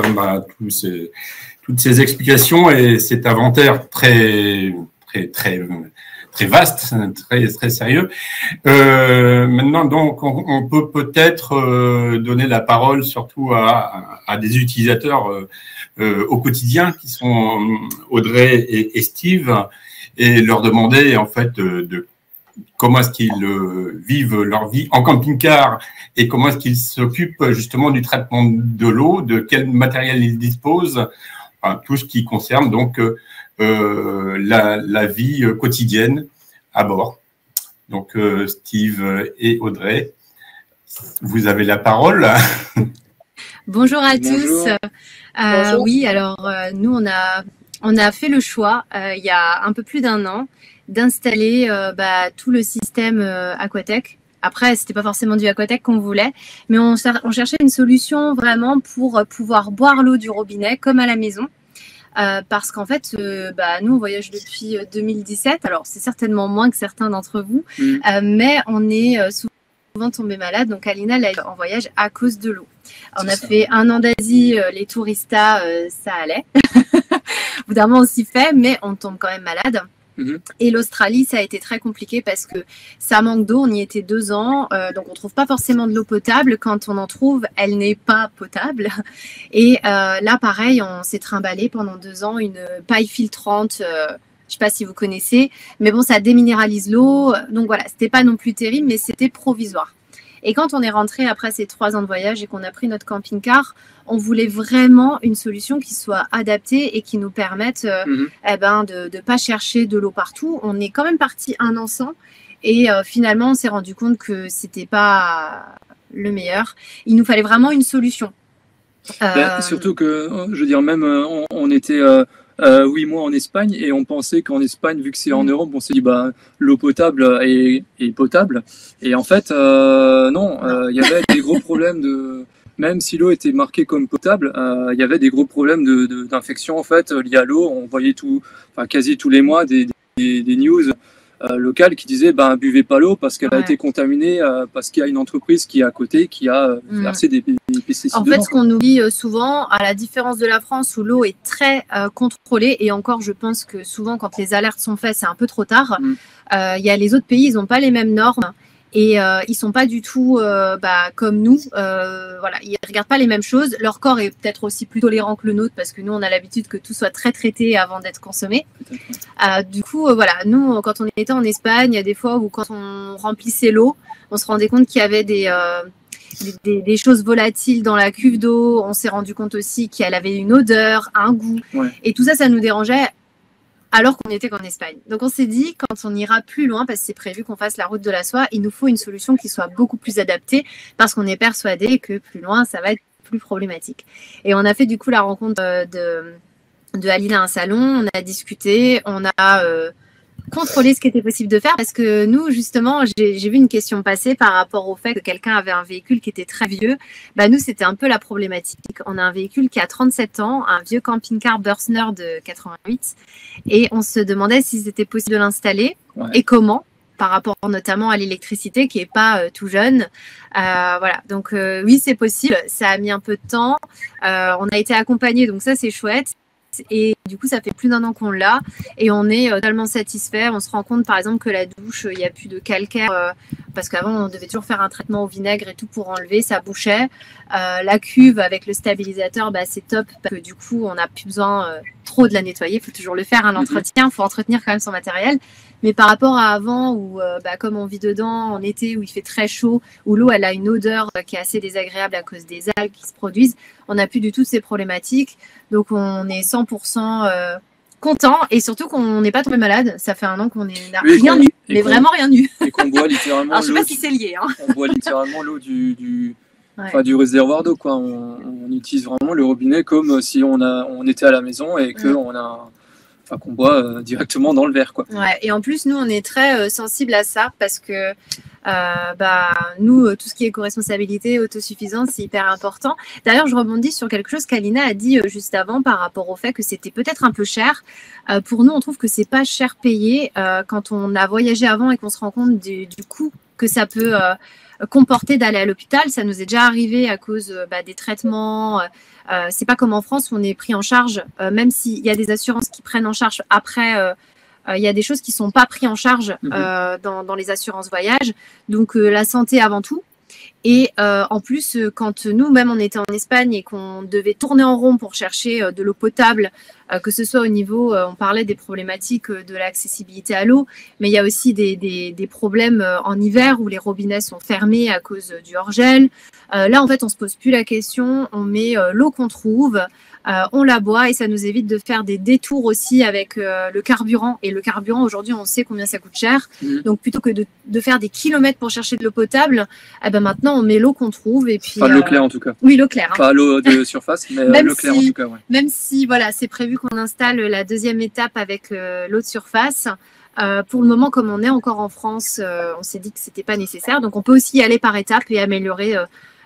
S2: toutes ces explications et cet inventaire très vaste, très sérieux. Maintenant, donc, on peut peut-être donner la parole surtout à des utilisateurs au quotidien qui sont Audrey et Steve et leur demander en fait de comment est-ce qu'ils vivent leur vie en camping-car et comment est-ce qu'ils s'occupent justement du traitement de l'eau, de quel matériel ils disposent, enfin, tout ce qui concerne donc la vie quotidienne à bord. Donc, Steve et Audrey, vous avez la parole.
S3: Bonjour à
S1: Bonjour.
S3: tous.
S1: Bonjour.
S3: Oui, alors nous, on a fait le choix, il y a un peu plus d'un an, d'installer tout le système Aquatech. Après, c'était pas forcément du Aquatech qu'on voulait, mais on cherchait une solution vraiment pour pouvoir boire l'eau du robinet comme à la maison. Parce qu'en fait, nous, on voyage depuis 2017. Alors, c'est certainement moins que certains d'entre vous, mais on est souvent tombé malade. Donc, Alina l'a en voyage à cause de l'eau. On a fait 1 an d'Asie, les touristas, ça allait. Au bout d'un moment, on s'y fait, mais on tombe quand même malade. Et l'Australie, ça a été très compliqué parce que ça manque d'eau. On y était 2 ans, donc on trouve pas forcément de l'eau potable. Quand on en trouve, elle n'est pas potable. Et là, pareil, on s'est trimballé pendant 2 ans une paille filtrante. Je sais pas si vous connaissez, mais bon, ça déminéralise l'eau. Donc voilà, c'était pas non plus terrible, mais c'était provisoire. Et quand on est rentré après ces 3 ans de voyage et qu'on a pris notre camping-car, on voulait vraiment une solution qui soit adaptée et qui nous permette de ne pas chercher de l'eau partout. On est quand même parti 1 an sans et finalement, on s'est rendu compte que c'était pas le meilleur. Il nous fallait vraiment une solution.
S4: Surtout que, je veux dire, même on était 8 mois en Espagne et on pensait qu'en Espagne, vu que c'est en Europe, on s'est dit l'eau potable est potable. Et en fait, non, il y avait des gros problèmes de. Même si l'eau était marquée comme potable, il y avait des gros problèmes d'infection en fait liés à l'eau. On voyait quasi tous les mois des news locales qui disaient buvez pas l'eau parce qu'elle a été contaminée parce qu'il y a une entreprise qui est à côté qui a versé des pesticides.
S3: En fait, ce qu'on oublie souvent, à la différence de la France où l'eau est très contrôlée, et encore, je pense que souvent quand les alertes sont faites, c'est un peu trop tard. Il y a les autres pays, ils n'ont pas les mêmes normes. Et ils sont pas du tout comme nous. Voilà, ils regardent pas les mêmes choses. Leur corps est peut-être aussi plus tolérant que le nôtre parce que nous, on a l'habitude que tout soit très traité avant d'être consommé. Du coup, voilà, nous, quand on était en Espagne, il y a des fois où quand on remplissait l'eau, on se rendait compte qu'il y avait des choses volatiles dans la cuve d'eau. On s'est rendu compte aussi qu'elle avait une odeur, un goût. Et tout ça, ça nous dérangeait. Alors qu'on n'était qu'en Espagne. Donc on s'est dit, quand on ira plus loin, parce que c'est prévu qu'on fasse la route de la soie, il nous faut une solution qui soit beaucoup plus adaptée, parce qu'on est persuadé que plus loin, ça va être plus problématique. Et on a fait du coup la rencontre de Alina à un salon, on a discuté, on a contrôlé ce qui était possible de faire, parce que nous, justement, j'ai vu une question passer par rapport au fait que quelqu'un avait un véhicule qui était très vieux. Nous, c'était un peu la problématique. On a un véhicule qui a 37 ans, un vieux camping-car Bursner de 88, et on se demandait si c'était possible de l'installer et comment, par rapport notamment à l'électricité qui n'est pas tout jeune. Voilà, donc oui, c'est possible. Ça a mis un peu de temps. On a été accompagnés, donc ça, c'est chouette. Et du coup, ça fait plus d'1 an qu'on l'a et on est totalement satisfait. On se rend compte, par exemple, que la douche, il n'y a plus de calcaire parce qu'avant, on devait toujours faire un traitement au vinaigre et tout pour enlever, ça bouchait. La cuve avec le stabilisateur, c'est top parce que du coup, on n'a plus besoin trop de la nettoyer. Il faut toujours le faire, l'entretien. Il faut entretenir quand même son matériel. Mais par rapport à avant, où comme on vit dedans en été, où il fait très chaud, où l'eau elle a une odeur qui est assez désagréable à cause des algues qui se produisent, on n'a plus du tout ces problématiques. Donc on est 100% content et surtout qu'on n'est pas tombé malade. Ça fait 1 an qu'on n'a rien eu, mais vraiment rien eu.
S4: Et qu'on boit littéralement.
S3: Alors je sais pas si c'est lié.
S4: On boit littéralement l'eau du enfin, du réservoir d'eau, quoi. On utilise vraiment le robinet comme si on était à la maison et qu'on boit directement dans le verre, quoi.
S3: Ouais, et en plus, nous, on est très sensibles à ça parce que nous, tout ce qui est éco-responsabilité, autosuffisance, c'est hyper important. D'ailleurs, je rebondis sur quelque chose qu'Alina a dit juste avant par rapport au fait que c'était peut-être un peu cher. Pour nous, on trouve que c'est pas cher payé quand on a voyagé avant et qu'on se rend compte du coût que ça peut comporter d'aller à l'hôpital. Ça nous est déjà arrivé à cause des traitements. C'est pas comme en France où on est pris en charge, même s'il y a des assurances qui prennent en charge après. Il y a des choses qui ne sont pas prises en charge dans les assurances voyage. Donc, la santé avant tout. Et en plus, quand nous-mêmes, on était en Espagne et qu'on devait tourner en rond pour chercher de l'eau potable, que ce soit au niveau, on parlait des problématiques de l'accessibilité à l'eau, mais il y a aussi des problèmes en hiver où les robinets sont fermés à cause du hors-gel. Là, en fait, on ne se pose plus la question, on met l'eau qu'on trouve, on la boit et ça nous évite de faire des détours aussi avec le carburant. Et le carburant, aujourd'hui, on sait combien ça coûte cher. Donc, plutôt que de faire des kilomètres pour chercher de l'eau potable, maintenant, on met l'eau qu'on trouve. Et puis,
S4: enfin, l'eau claire, en tout cas.
S3: Oui, l'eau claire.
S4: Pas l'eau de surface, mais l'eau claire, en tout cas. Ouais.
S3: Même si, voilà, c'est prévu qu'on installe la deuxième étape avec l'eau de surface. Pour le moment, comme on est encore en France, on s'est dit que ce n'était pas nécessaire. Donc, on peut aussi y aller par étapes et améliorer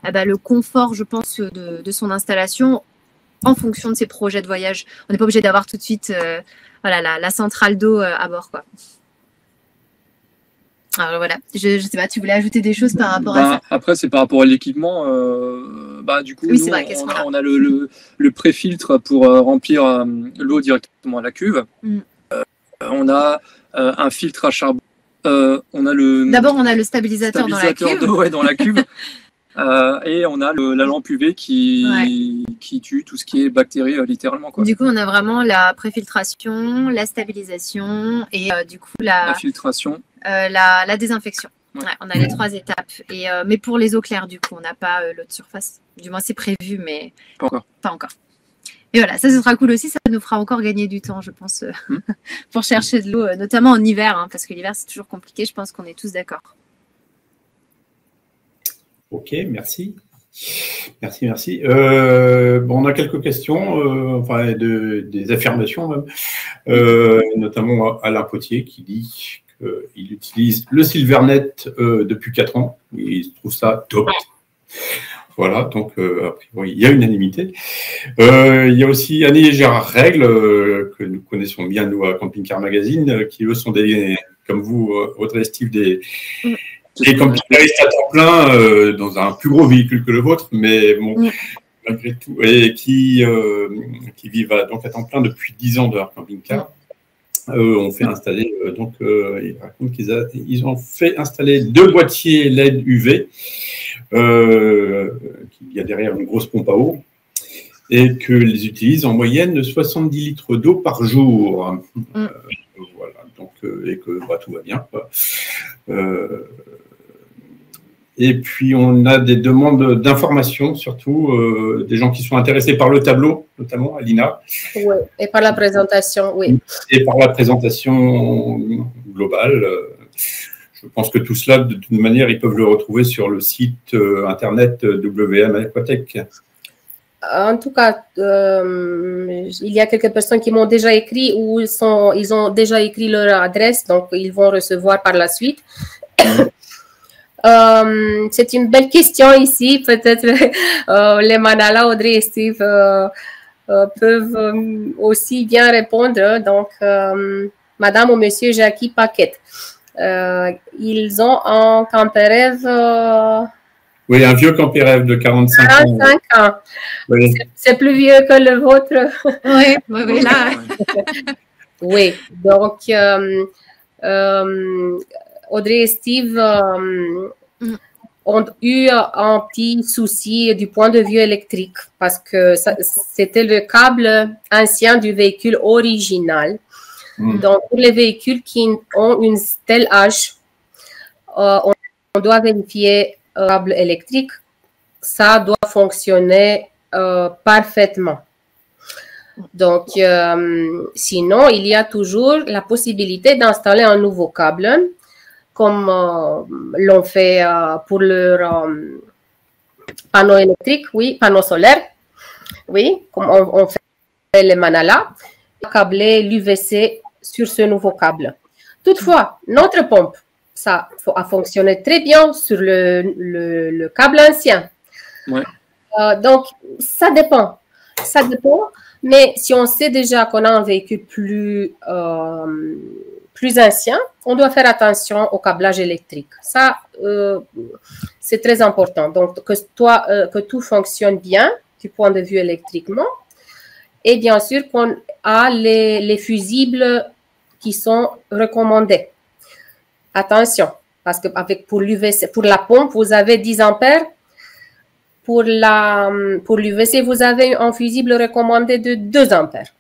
S3: le confort, je pense, de son installation en fonction de ses projets de voyage. On n'est pas obligé d'avoir tout de suite la centrale d'eau à bord, quoi. Alors voilà, je sais pas, tu voulais ajouter des choses par rapport à ça?
S4: Après, c'est par rapport à l'équipement. Du coup,
S3: oui,
S4: nous,
S3: vrai,
S4: on a le pré-filtre pour remplir l'eau directement à la cuve. On a un filtre à charbon.
S3: D'abord, on a le stabilisateur dans la cuve.
S4: d'eau, dans la cuve. Et on a la lampe UV qui tue tout ce qui est bactéries, littéralement, quoi.
S3: Du coup, on a vraiment la préfiltration, la stabilisation et du coup
S4: la filtration.
S3: La désinfection. Ouais, on a les 3 étapes. Mais pour les eaux claires, du coup, on n'a pas l'eau de surface. Du moins, c'est prévu, mais pas encore. Et voilà, ça, ce sera cool aussi. Ça nous fera encore gagner du temps, je pense, pour chercher de l'eau, notamment en hiver, parce que l'hiver, c'est toujours compliqué. Je pense qu'on est tous d'accord.
S2: Ok, merci. Merci. On a quelques questions, des affirmations même, notamment Alain Potier qui dit qu'il utilise le Silvernet depuis 4 ans. Il trouve ça top. Voilà, donc a priori, il y a unanimité. Il y a aussi Annie et Gérard Règle, que nous connaissons bien, nous, à Camping Car Magazine, qui, eux, sont comme vous, Audrey Steve, des camping-caristes à temps plein dans un plus gros véhicule que le vôtre, mais bon, malgré tout, et qui vivent donc à temps plein depuis 10 ans de leur camping-car. Ont fait installer, ils racontent qu'ils ont fait installer 2 boîtiers LED UV, qu'il y a derrière une grosse pompe à eau, et qu'ils utilisent en moyenne 70 litres d'eau par jour. Voilà, donc, et que tout va bien, quoi. Et puis, on a des demandes d'informations, surtout des gens qui sont intéressés par le tableau, notamment Alina.
S1: Oui, et par la présentation, oui.
S2: Et par la présentation globale. Je pense que tout cela, de toute manière, ils peuvent le retrouver sur le site internet WM Aquatech.
S1: En tout cas, il y a quelques personnes qui m'ont déjà écrit ou ils ont déjà écrit leur adresse, donc ils vont recevoir par la suite. C'est une belle question ici. Peut-être les Manala, Audrey et Steve peuvent aussi bien répondre. Donc, Madame ou Monsieur Jackie Paquette, ils ont un camper-rêve.
S2: Oui, un vieux camper-rêve de 45
S1: ans. Oui. C'est plus vieux que le vôtre.
S3: Oui, là.
S1: Oui, donc Audrey et Steve ont eu un petit souci du point de vue électrique parce que c'était le câble ancien du véhicule original. Donc, pour les véhicules qui ont une telle âge, on doit vérifier le câble électrique. Ça doit fonctionner parfaitement. Donc, sinon, il y a toujours la possibilité d'installer un nouveau câble, comme l'ont fait pour leur Panneaux électriques, oui. Panneaux solaires, oui. Comme on fait les Manala. Câbler l'UVC sur ce nouveau câble. Toutefois, notre pompe, ça a fonctionné très bien sur le câble ancien.
S4: Ouais.
S1: Donc, ça dépend. Ça dépend. Mais si on sait déjà qu'on a un véhicule plus ancien, on doit faire attention au câblage électrique. Ça, c'est très important. Donc, que tout fonctionne bien du point de vue électriquement. Et bien sûr qu'on a les fusibles qui sont recommandés. Attention, parce que pour l'UVC, pour la pompe, vous avez 10 ampères. Pour l'UVC, vous avez un fusible recommandé de 2 ampères.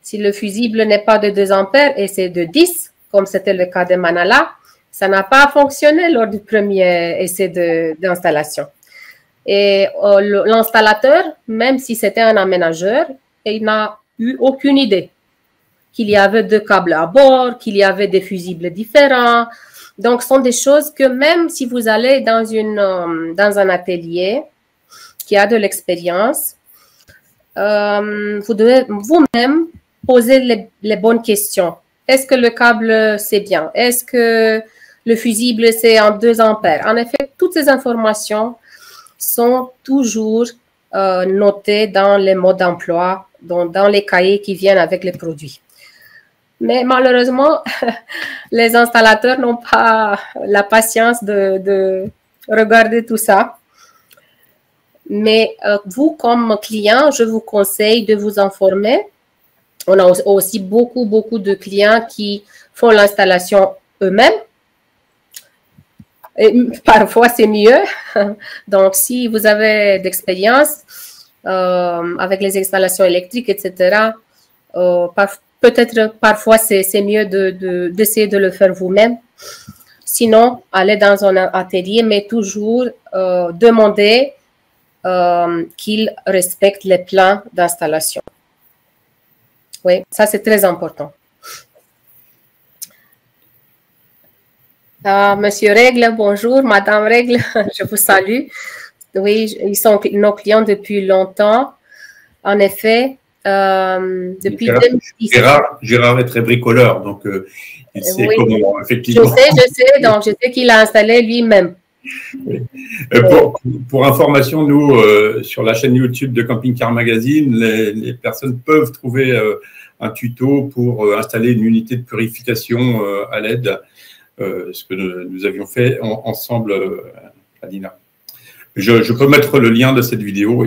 S1: Si le fusible n'est pas de 2 ampères et c'est de 10, comme c'était le cas de Manala, ça n'a pas fonctionné lors du premier essai d'installation. Et l'installateur, même si c'était un aménageur, il n'a eu aucune idée qu'il y avait 2 câbles à bord, qu'il y avait des fusibles différents. Donc, ce sont des choses que même si vous allez dans un atelier qui a de l'expérience, vous devez vous-même poser les bonnes questions. Est-ce que le câble, c'est bien? Est-ce que le fusible, c'est en 2 ampères? En effet, toutes ces informations sont toujours notées dans les modes d'emploi, dans les cahiers qui viennent avec les produits. Mais malheureusement, les installateurs n'ont pas la patience de regarder tout ça. Mais vous, comme client, je vous conseille de vous informer. On a aussi beaucoup de clients qui font l'installation eux-mêmes. Et parfois, c'est mieux. Donc, si vous avez d'expérience avec les installations électriques, etc., peut-être parfois, c'est mieux d'essayer de le faire vous-même. Sinon, allez dans un atelier, mais toujours demander qu'ils respectent les plans d'installation. Oui, ça, c'est très important. Monsieur Règle, bonjour. Madame Règle, je vous salue. Oui, ils sont nos clients depuis longtemps. En effet, depuis 2010.
S2: Gérard est très bricoleur, donc il sait comment, effectivement.
S1: Je sais, donc je sais qu'il a installé lui-même.
S2: Oui. Pour information, nous, sur la chaîne YouTube de Camping Car Magazine, les personnes peuvent trouver un tuto pour installer une unité de purification à LED, ce que nous avions fait ensemble, Adina. Je peux mettre le lien de cette vidéo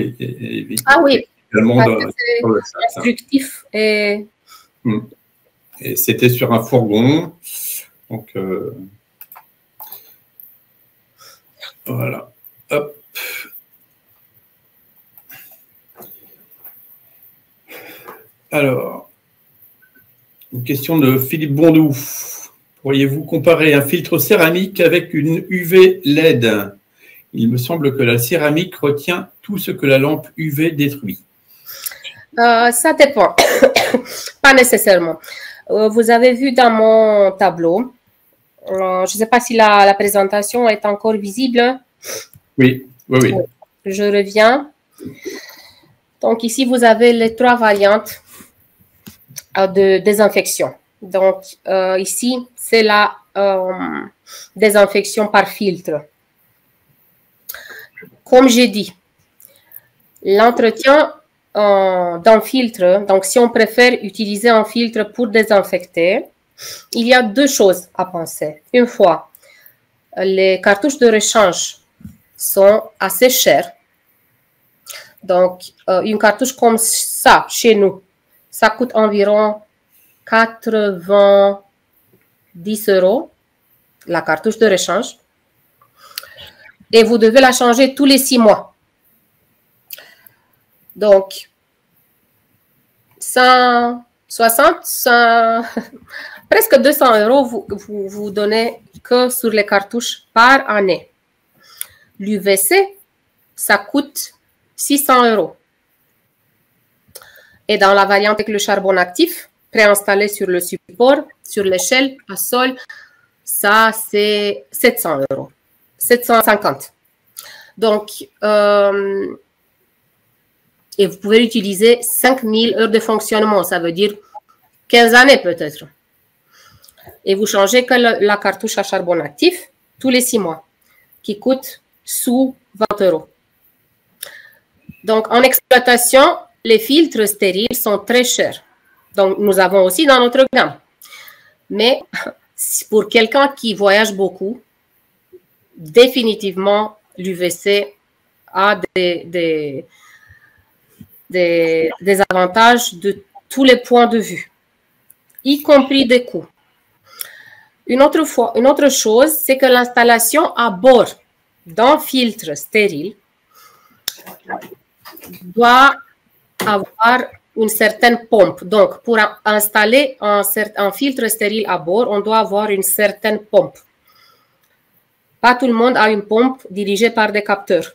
S1: ah oui,
S2: également
S1: c'est instructif. Et
S2: c'était sur un fourgon. Donc, voilà. Hop. Alors, une question de Philippe Bondou. Pourriez-vous comparer un filtre céramique avec une UV LED? Il me semble que la céramique retient tout ce que la lampe UV détruit.
S1: Ça dépend. Pas nécessairement. Vous avez vu dans mon tableau, je ne sais pas si la présentation est encore visible.
S2: Oui.
S1: Je reviens. Donc, ici, vous avez les 3 variantes de désinfection. Donc, ici, c'est la désinfection par filtre. Comme j'ai dit, l'entretien d'un filtre, donc si on préfère utiliser un filtre pour désinfecter, il y a 2 choses à penser. Une fois, les cartouches de rechange sont assez chères. Donc, une cartouche comme ça, chez nous, ça coûte environ 90 €, la cartouche de rechange. Et vous devez la changer tous les 6 mois. Donc, 160, presque 200 € vous donnez que sur les cartouches par année. L'UVC, ça coûte 600 €. Et dans la variante avec le charbon actif, préinstallé sur le support, sur l'échelle à sol, ça c'est 700 €. 750. Donc, et vous pouvez utiliser 5000 heures de fonctionnement, ça veut dire 15 années peut-être. Et vous changez que la cartouche à charbon actif tous les 6 mois, qui coûte sous 20 €. Donc, en exploitation, les filtres stériles sont très chers. Donc, nous avons aussi dans notre gamme. Mais pour quelqu'un qui voyage beaucoup, définitivement, l'UVC a des avantages de tous les points de vue, y compris des coûts. Une autre chose, c'est que l'installation à bord d'un filtre stérile doit avoir une certaine pompe. Donc, pour installer un filtre stérile à bord, on doit avoir une certaine pompe. Pas tout le monde a une pompe dirigée par des capteurs.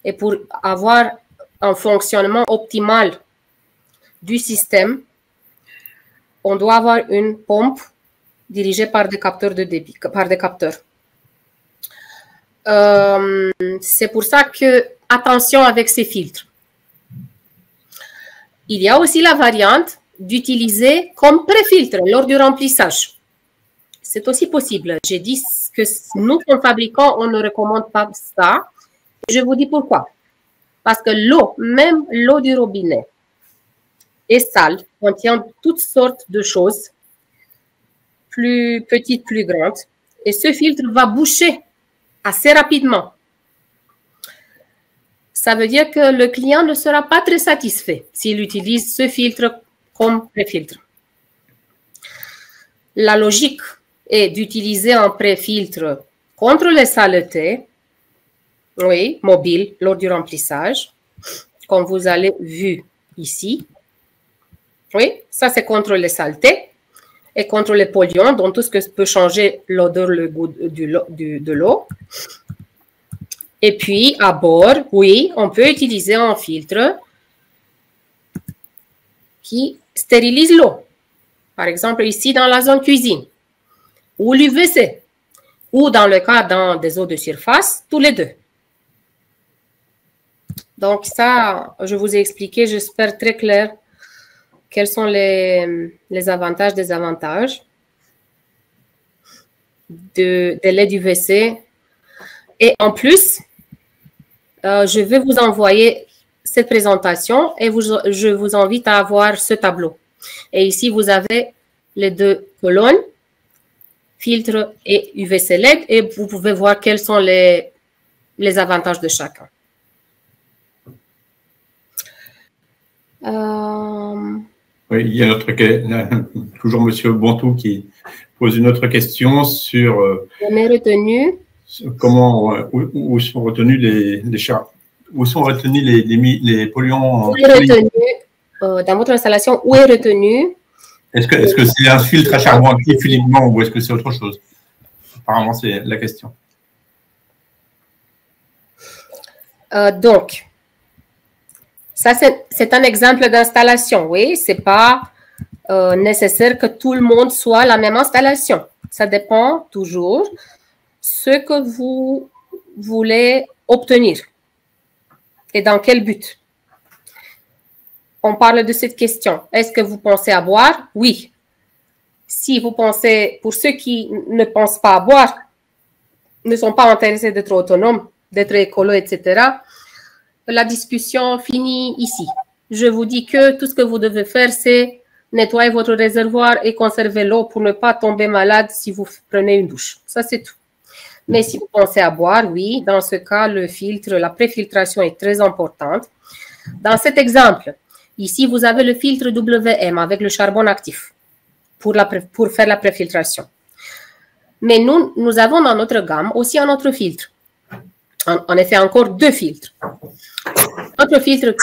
S1: Et pour avoir un fonctionnement optimal du système, on doit avoir une pompe dirigée par des capteurs de débit, par des capteurs. C'est pour ça que, attention avec ces filtres. Il y a aussi la variante d'utiliser comme pré-filtre lors du remplissage. C'est aussi possible. J'ai dit que nous, comme fabricants, on ne recommande pas ça. Je vous dis pourquoi. Parce que l'eau, même l'eau du robinet, est sale, contient toutes sortes de choses, plus petites, plus grandes. Et ce filtre va boucher assez rapidement. Ça veut dire que le client ne sera pas très satisfait s'il utilise ce filtre comme pré-filtre. La logique est d'utiliser un pré-filtre contre les saletés, oui, mobile, lors du remplissage, comme vous avez vu ici. Oui, ça c'est contre les saletés et contre les polluants, donc tout ce que peut changer l'odeur, le goût de l'eau. Et puis, à bord, oui, on peut utiliser un filtre qui stérilise l'eau. Par exemple, ici, dans la zone cuisine, ou l'UVC, ou dans le cas dans des eaux de surface, tous les deux. Donc, ça, je vous ai expliqué, j'espère très clair, quels sont les avantages, désavantages de lait d'UVC. Et en plus, je vais vous envoyer cette présentation et je vous invite à avoir ce tableau. Et ici, vous avez les deux colonnes, filtre et UVC LED, et vous pouvez voir quels sont les avantages de chacun.
S2: Oui, il y a toujours M. Bontou qui pose une autre question sur
S1: les retenues.
S2: Comment, où sont retenus les chats, où sont retenus les polluants.
S1: Où est retenu, dans votre installation, où est retenu?
S2: Est-ce que c'est un filtre à charbon actif uniquement ou est-ce que c'est autre chose? Apparemment, c'est la question.
S1: Donc, ça, c'est un exemple d'installation, oui. Ce n'est pas nécessaire que tout le monde soit la même installation. Ça dépend toujours ce que vous voulez obtenir et dans quel but. On parle de cette question. Est-ce que vous pensez à boire? Oui. Si vous pensez, pour ceux qui ne pensent pas à boire, ne sont pas intéressés d'être autonomes, d'être écolo, etc., la discussion finit ici. Je vous dis que tout ce que vous devez faire, c'est nettoyer votre réservoir et conserver l'eau pour ne pas tomber malade si vous prenez une douche. Ça, c'est tout. Mais si vous pensez à boire, oui, dans ce cas, le filtre, la préfiltration est très importante. Dans cet exemple, ici, vous avez le filtre WM avec le charbon actif pour faire la préfiltration. Mais nous avons dans notre gamme aussi un autre filtre. En effet, encore deux filtres. Notre filtre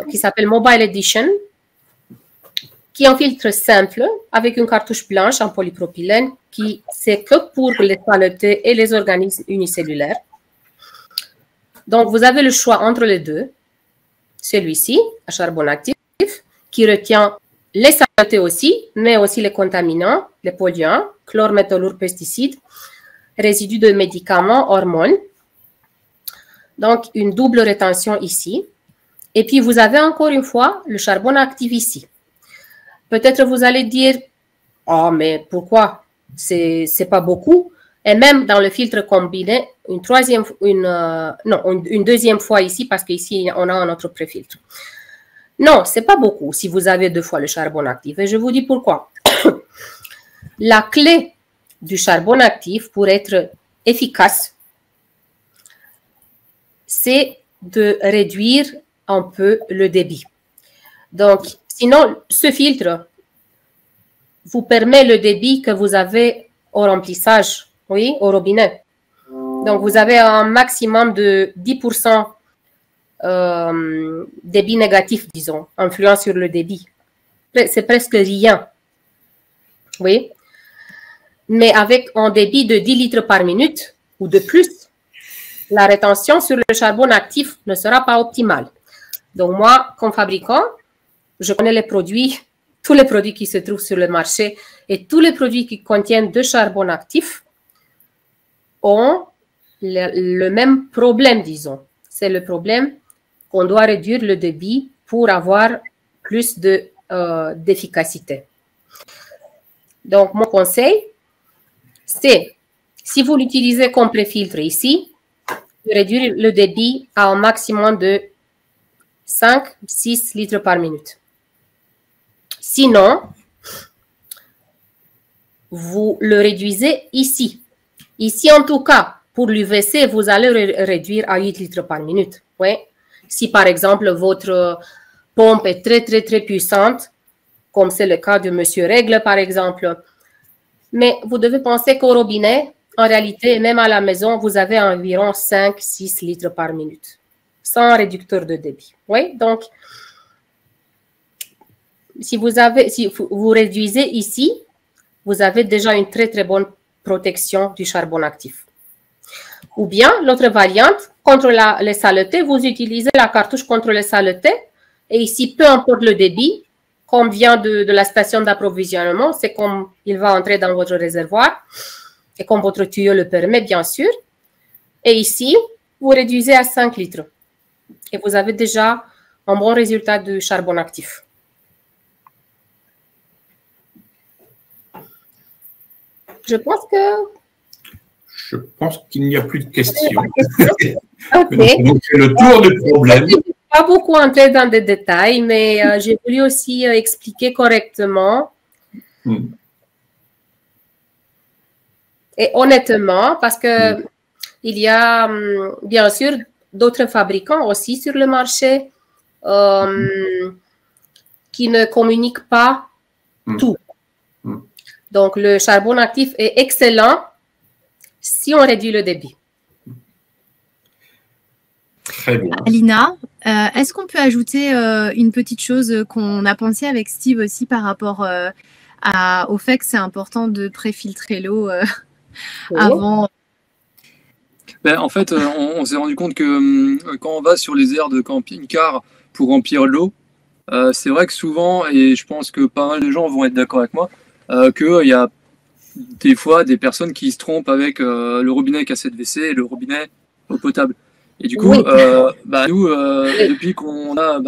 S1: qui s'appelle Mobile Edition, qui est un filtre simple avec une cartouche blanche en polypropylène qui c'est que pour les saletés et les organismes unicellulaires. Donc, vous avez le choix entre les deux. Celui-ci, à charbon actif, qui retient les saletés aussi, mais aussi les contaminants, les polluants, chlore, métaux lourds, pesticides, résidus de médicaments, hormones. Donc, une double rétention ici. Et puis, vous avez encore une fois le charbon actif ici. Peut-être vous allez dire, « Oh, mais pourquoi? C'est pas beaucoup. » Et même dans le filtre combiné, une deuxième fois ici, parce qu'ici, on a un autre préfiltre. Non, c'est pas beaucoup si vous avez 2 fois le charbon actif. Et je vous dis pourquoi. La clé du charbon actif pour être efficace, c'est de réduire un peu le débit. Donc, sinon, ce filtre vous permet le débit que vous avez au remplissage, oui, au robinet. Donc, vous avez un maximum de 10% débit négatif, disons, influence sur le débit. C'est presque rien. Oui. Mais avec un débit de 10 litres par minute ou de plus, la rétention sur le charbon actif ne sera pas optimale. Donc, moi, comme fabricant, je connais les produits, tous les produits qui se trouvent sur le marché et tous les produits qui contiennent de charbon actif ont le même problème, disons. C'est le problème qu'on doit réduire le débit pour avoir plus d'efficacité. Donc, mon conseil, c'est, si vous l'utilisez comme préfiltre ici, de réduire le débit à un maximum de 5-6 litres par minute. Sinon, vous le réduisez ici. Ici, en tout cas, pour l'UVC, vous allez réduire à 8 litres par minute. Oui. Si, par exemple, votre pompe est très puissante, comme c'est le cas de Monsieur Règle, par exemple. Mais vous devez penser qu'au robinet, en réalité, même à la maison, vous avez environ 5-6 litres par minute, sans réducteur de débit. Oui, donc, si vous réduisez ici, vous avez déjà une très bonne protection du charbon actif. Ou bien, l'autre variante, contre les saletés, vous utilisez la cartouche contre les saletés. Et ici, peu importe le débit, comme vient de la station d'approvisionnement, c'est comme il va entrer dans votre réservoir et comme votre tuyau le permet, bien sûr. Et ici, vous réduisez à 5 litres. Et vous avez déjà un bon résultat du charbon actif. Je pense
S2: qu'il n'y a plus de questions.
S1: Okay.
S2: Donc, c'est le tour du problème.
S1: Je ne vais pas beaucoup entrer dans des détails, mais j'ai voulu aussi expliquer correctement. Et honnêtement, parce que il y a bien sûr d'autres fabricants aussi sur le marché qui ne communiquent pas tout. Donc, le charbon actif est excellent si on réduit le débit.
S2: Très bien.
S3: Alina, est-ce qu'on peut ajouter une petite chose qu'on a pensé avec Steve aussi par rapport au fait que c'est important de préfiltrer l'eau avant?
S4: Ben, en fait, on s'est rendu compte que quand on va sur les aires de camping-car pour remplir l'eau, c'est vrai que souvent, et je pense que pas mal de gens vont être d'accord avec moi, qu'il y a des fois des personnes qui se trompent avec le robinet cassette WC et le robinet eau potable. Et du coup, nous, depuis qu'on a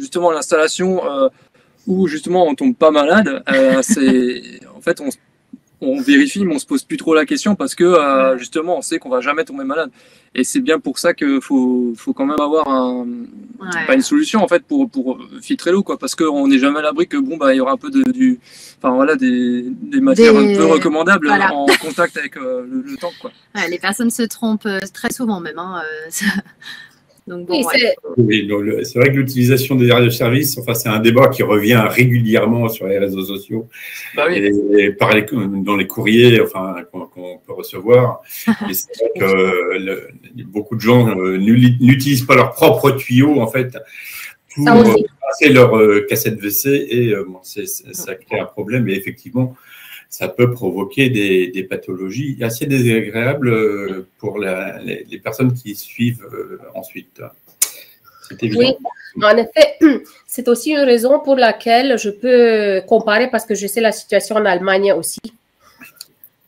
S4: justement l'installation où justement on tombe pas malade, en fait on vérifie, mais on se pose plus trop la question parce que justement on sait qu'on va jamais tomber malade. Et c'est bien pour ça qu'il faut quand même avoir pas une solution en fait pour filtrer l'eau, quoi, parce qu'on n'est jamais à l'abri que il y aura un peu des matières un peu recommandables en contact avec le temps, quoi.
S3: Ouais, les personnes se trompent très souvent même. Donc, bon,
S2: oui, c'est vrai que l'utilisation des aires de service, c'est un débat qui revient régulièrement sur les réseaux sociaux et dans les courriers qu'on peut recevoir. Et c'est vrai que beaucoup de gens n'utilisent pas leur propre tuyau en fait pour passer leur cassette WC et ça crée un problème. Et effectivement, ça peut provoquer des pathologies assez désagréables pour les personnes qui suivent ensuite. C'est évident.
S1: Oui, en effet, c'est aussi une raison pour laquelle je peux comparer, parce que je sais la situation en Allemagne aussi.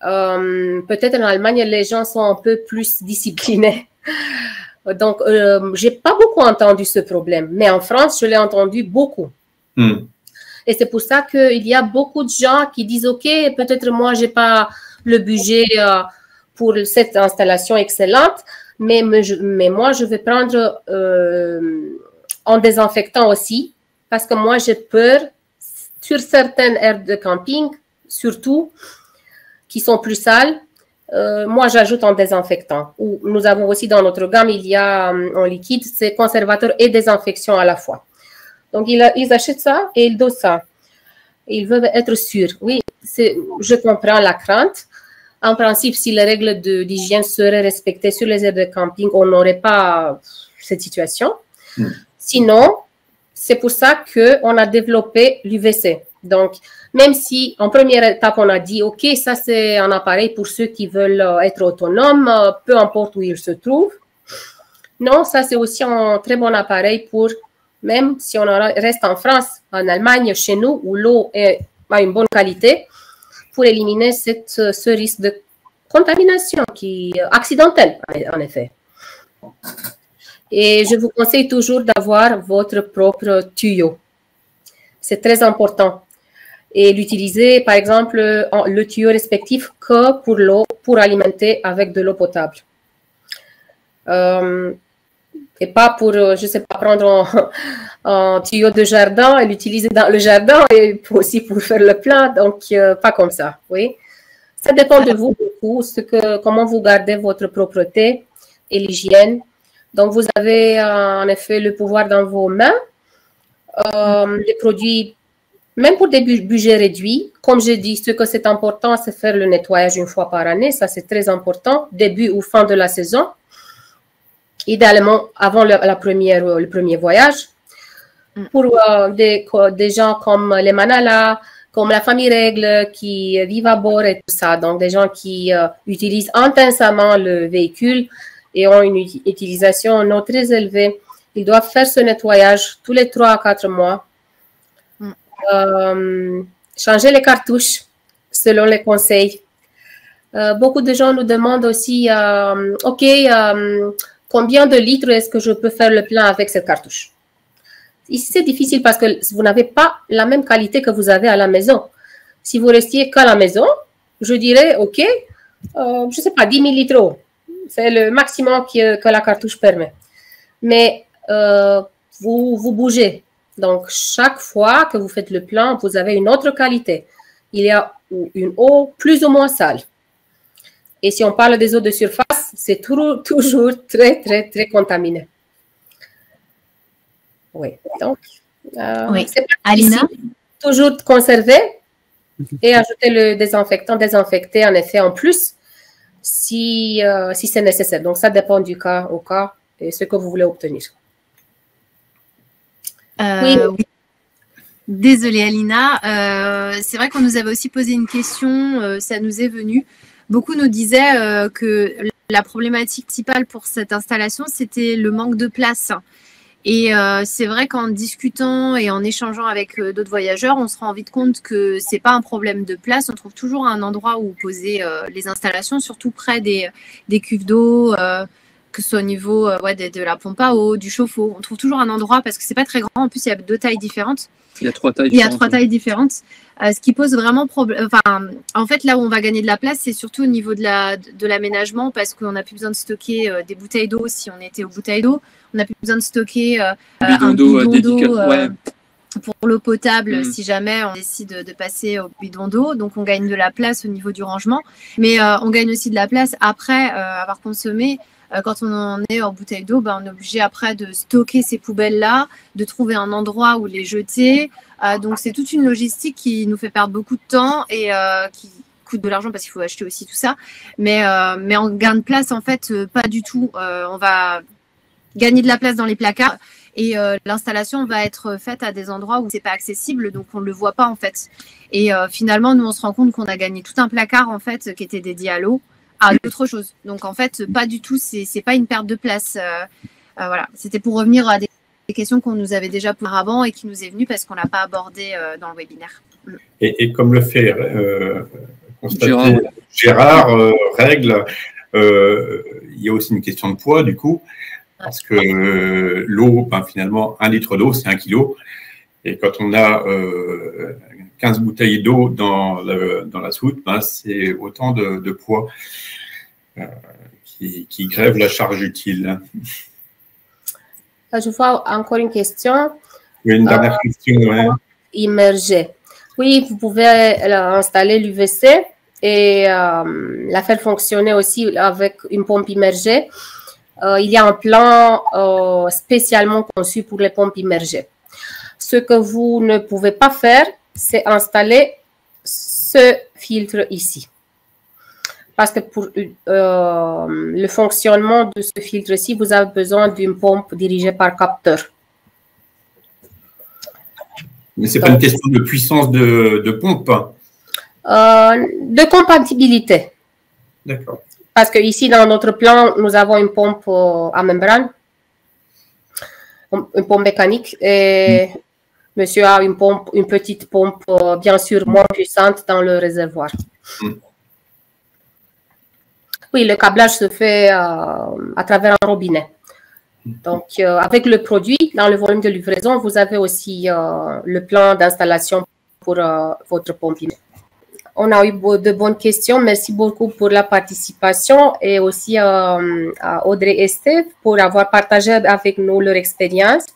S1: Peut-être en Allemagne, les gens sont un peu plus disciplinés Donc, j'ai pas beaucoup entendu ce problème, mais en France, je l'ai entendu beaucoup. Et c'est pour ça qu'il y a beaucoup de gens qui disent, OK, peut-être moi, j'ai pas le budget pour cette installation excellente, mais moi, je vais prendre en désinfectant aussi, parce que moi, j'ai peur sur certaines aires de camping, surtout, qui sont plus sales. Moi, j'ajoute en désinfectant. Nous avons aussi dans notre gamme, il y a en liquide, c'est conservateur et désinfection à la fois. Donc, ils achètent ça et ils dosent ça. Ils veulent être sûrs. Oui, je comprends la crainte. En principe, si les règles d'hygiène seraient respectées sur les aires de camping, on n'aurait pas cette situation. Sinon, c'est pour ça qu'on a développé l'UVC. Donc, même si en première étape, on a dit, OK, ça c'est un appareil pour ceux qui veulent être autonomes, peu importe où ils se trouvent. Non, ça c'est aussi un très bon appareil pour, même si on reste en France, en Allemagne, chez nous, où l'eau a une bonne qualité, pour éliminer ce risque de contamination accidentelle, en effet. Et je vous conseille toujours d'avoir votre propre tuyau. C'est très important. Et l'utiliser, par exemple, le tuyau respectif que pour l'eau, pour alimenter avec de l'eau potable. Et pas pour, je ne sais pas, prendre un tuyau de jardin et l'utiliser dans le jardin et aussi pour faire le plein. Donc, pas comme ça, oui. Ça dépend de vous beaucoup, comment vous gardez votre propreté et l'hygiène. Donc, vous avez en effet le pouvoir dans vos mains. Les produits, même pour des budgets réduits, comme je dis, ce que c'est important, c'est faire le nettoyage une fois par année. Ça, c'est très important, début ou fin de la saison. Idéalement, avant le premier voyage. Pour des gens comme les Manala, comme la famille Règle, qui vivent à bord et tout ça. Donc, des gens qui utilisent intensément le véhicule et ont une utilisation non très élevée. Ils doivent faire ce nettoyage tous les 3 à 4 mois. Changer les cartouches selon les conseils. Beaucoup de gens nous demandent aussi, OK, combien de litres est-ce que je peux faire le plein avec cette cartouche? Ici, c'est difficile parce que vous n'avez pas la même qualité que vous avez à la maison. Si vous restiez qu'à la maison, je dirais, OK, je ne sais pas, 10 000 litres d'eau. C'est le maximum que la cartouche permet. Mais vous bougez. Donc, chaque fois que vous faites le plein, vous avez une autre qualité. Il y a une eau plus ou moins sale. Et si on parle des eaux de surface, c'est toujours très, très, très contaminé. Oui, donc,
S3: oui.
S1: c'est pas
S3: Alina,
S1: toujours conserver et ajouter le désinfectant, désinfecter en effet en plus si c'est nécessaire. Donc, ça dépend du cas au cas et ce que vous voulez obtenir.
S3: Oui. Désolée Alina, c'est vrai qu'on nous avait aussi posé une question, ça nous est venu. Beaucoup nous disaient que la problématique principale pour cette installation, c'était le manque de place. Et c'est vrai qu'en discutant et en échangeant avec d'autres voyageurs, on se rend vite compte que c'est pas un problème de place. On trouve toujours un endroit où poser les installations, surtout près des cuves d'eau, que ce soit au niveau de la pompe à eau, du chauffe-eau. On trouve toujours un endroit parce que c'est pas très grand. En plus, il y a 2 tailles différentes.
S4: Il y a 3 tailles
S3: différentes. Il y a 3 tailles différentes. Ce qui pose vraiment problème. Enfin, en fait, là où on va gagner de la place, c'est surtout au niveau de l'aménagement parce qu'on n'a plus besoin de stocker des bouteilles d'eau si on était aux bouteilles d'eau. On n'a plus besoin de stocker un bidon d'eau pour l'eau potable si jamais on décide de passer au bidon d'eau. Donc, on gagne de la place au niveau du rangement. Mais on gagne aussi de la place après avoir consommé. Quand on en est en bouteille d'eau, on est obligé après de stocker ces poubelles-là, de trouver un endroit où les jeter. Donc, c'est toute une logistique qui nous fait perdre beaucoup de temps et qui coûte de l'argent parce qu'il faut acheter aussi tout ça. Mais en gain de place, en fait, pas du tout. On va gagner de la place dans les placards et l'installation va être faite à des endroits où c'est pas accessible, donc on ne le voit pas en fait. Et finalement, nous, on se rend compte qu'on a gagné tout un placard en fait qui était dédié à l'eau. À d'autres choses. Donc, en fait, pas du tout, c'est pas une perte de place. Voilà, c'était pour revenir à des questions qu'on nous avait déjà posées avant et qui nous est venue parce qu'on l'a pas abordé dans le webinaire.
S2: Et comme le fait constater Gérard, Règle, il y a aussi une question de poids, du coup. Parce que l'eau, ben, finalement, 1 litre d'eau, c'est 1 kilo. Et quand on a 15 bouteilles d'eau dans la soute, ben, c'est autant de poids qui grève la charge utile.
S1: Je vois encore une question.
S2: Oui, une dernière question. Ouais.
S1: Immergé. Oui, vous pouvez installer l'UVC et la faire fonctionner aussi avec une pompe immergée. Il y a un plan spécialement conçu pour les pompes immergées. Ce que vous ne pouvez pas faire, c'est installer ce filtre ici. Parce que pour le fonctionnement de ce filtre-ci, vous avez besoin d'une pompe dirigée par capteur.
S2: Mais ce n'est pas une question de puissance de pompe.
S1: De compatibilité.
S2: D'accord.
S1: Parce que ici, dans notre plan, nous avons une pompe à membrane, une pompe mécanique, et monsieur a une petite pompe, bien sûr, moins puissante dans le réservoir. Oui, le câblage se fait à travers un robinet. Donc, avec le produit, dans le volume de livraison, vous avez aussi le plan d'installation pour votre pompe. On a eu de bonnes questions. Merci beaucoup pour la participation et aussi à Audrey et Steve pour avoir partagé avec nous leur expérience.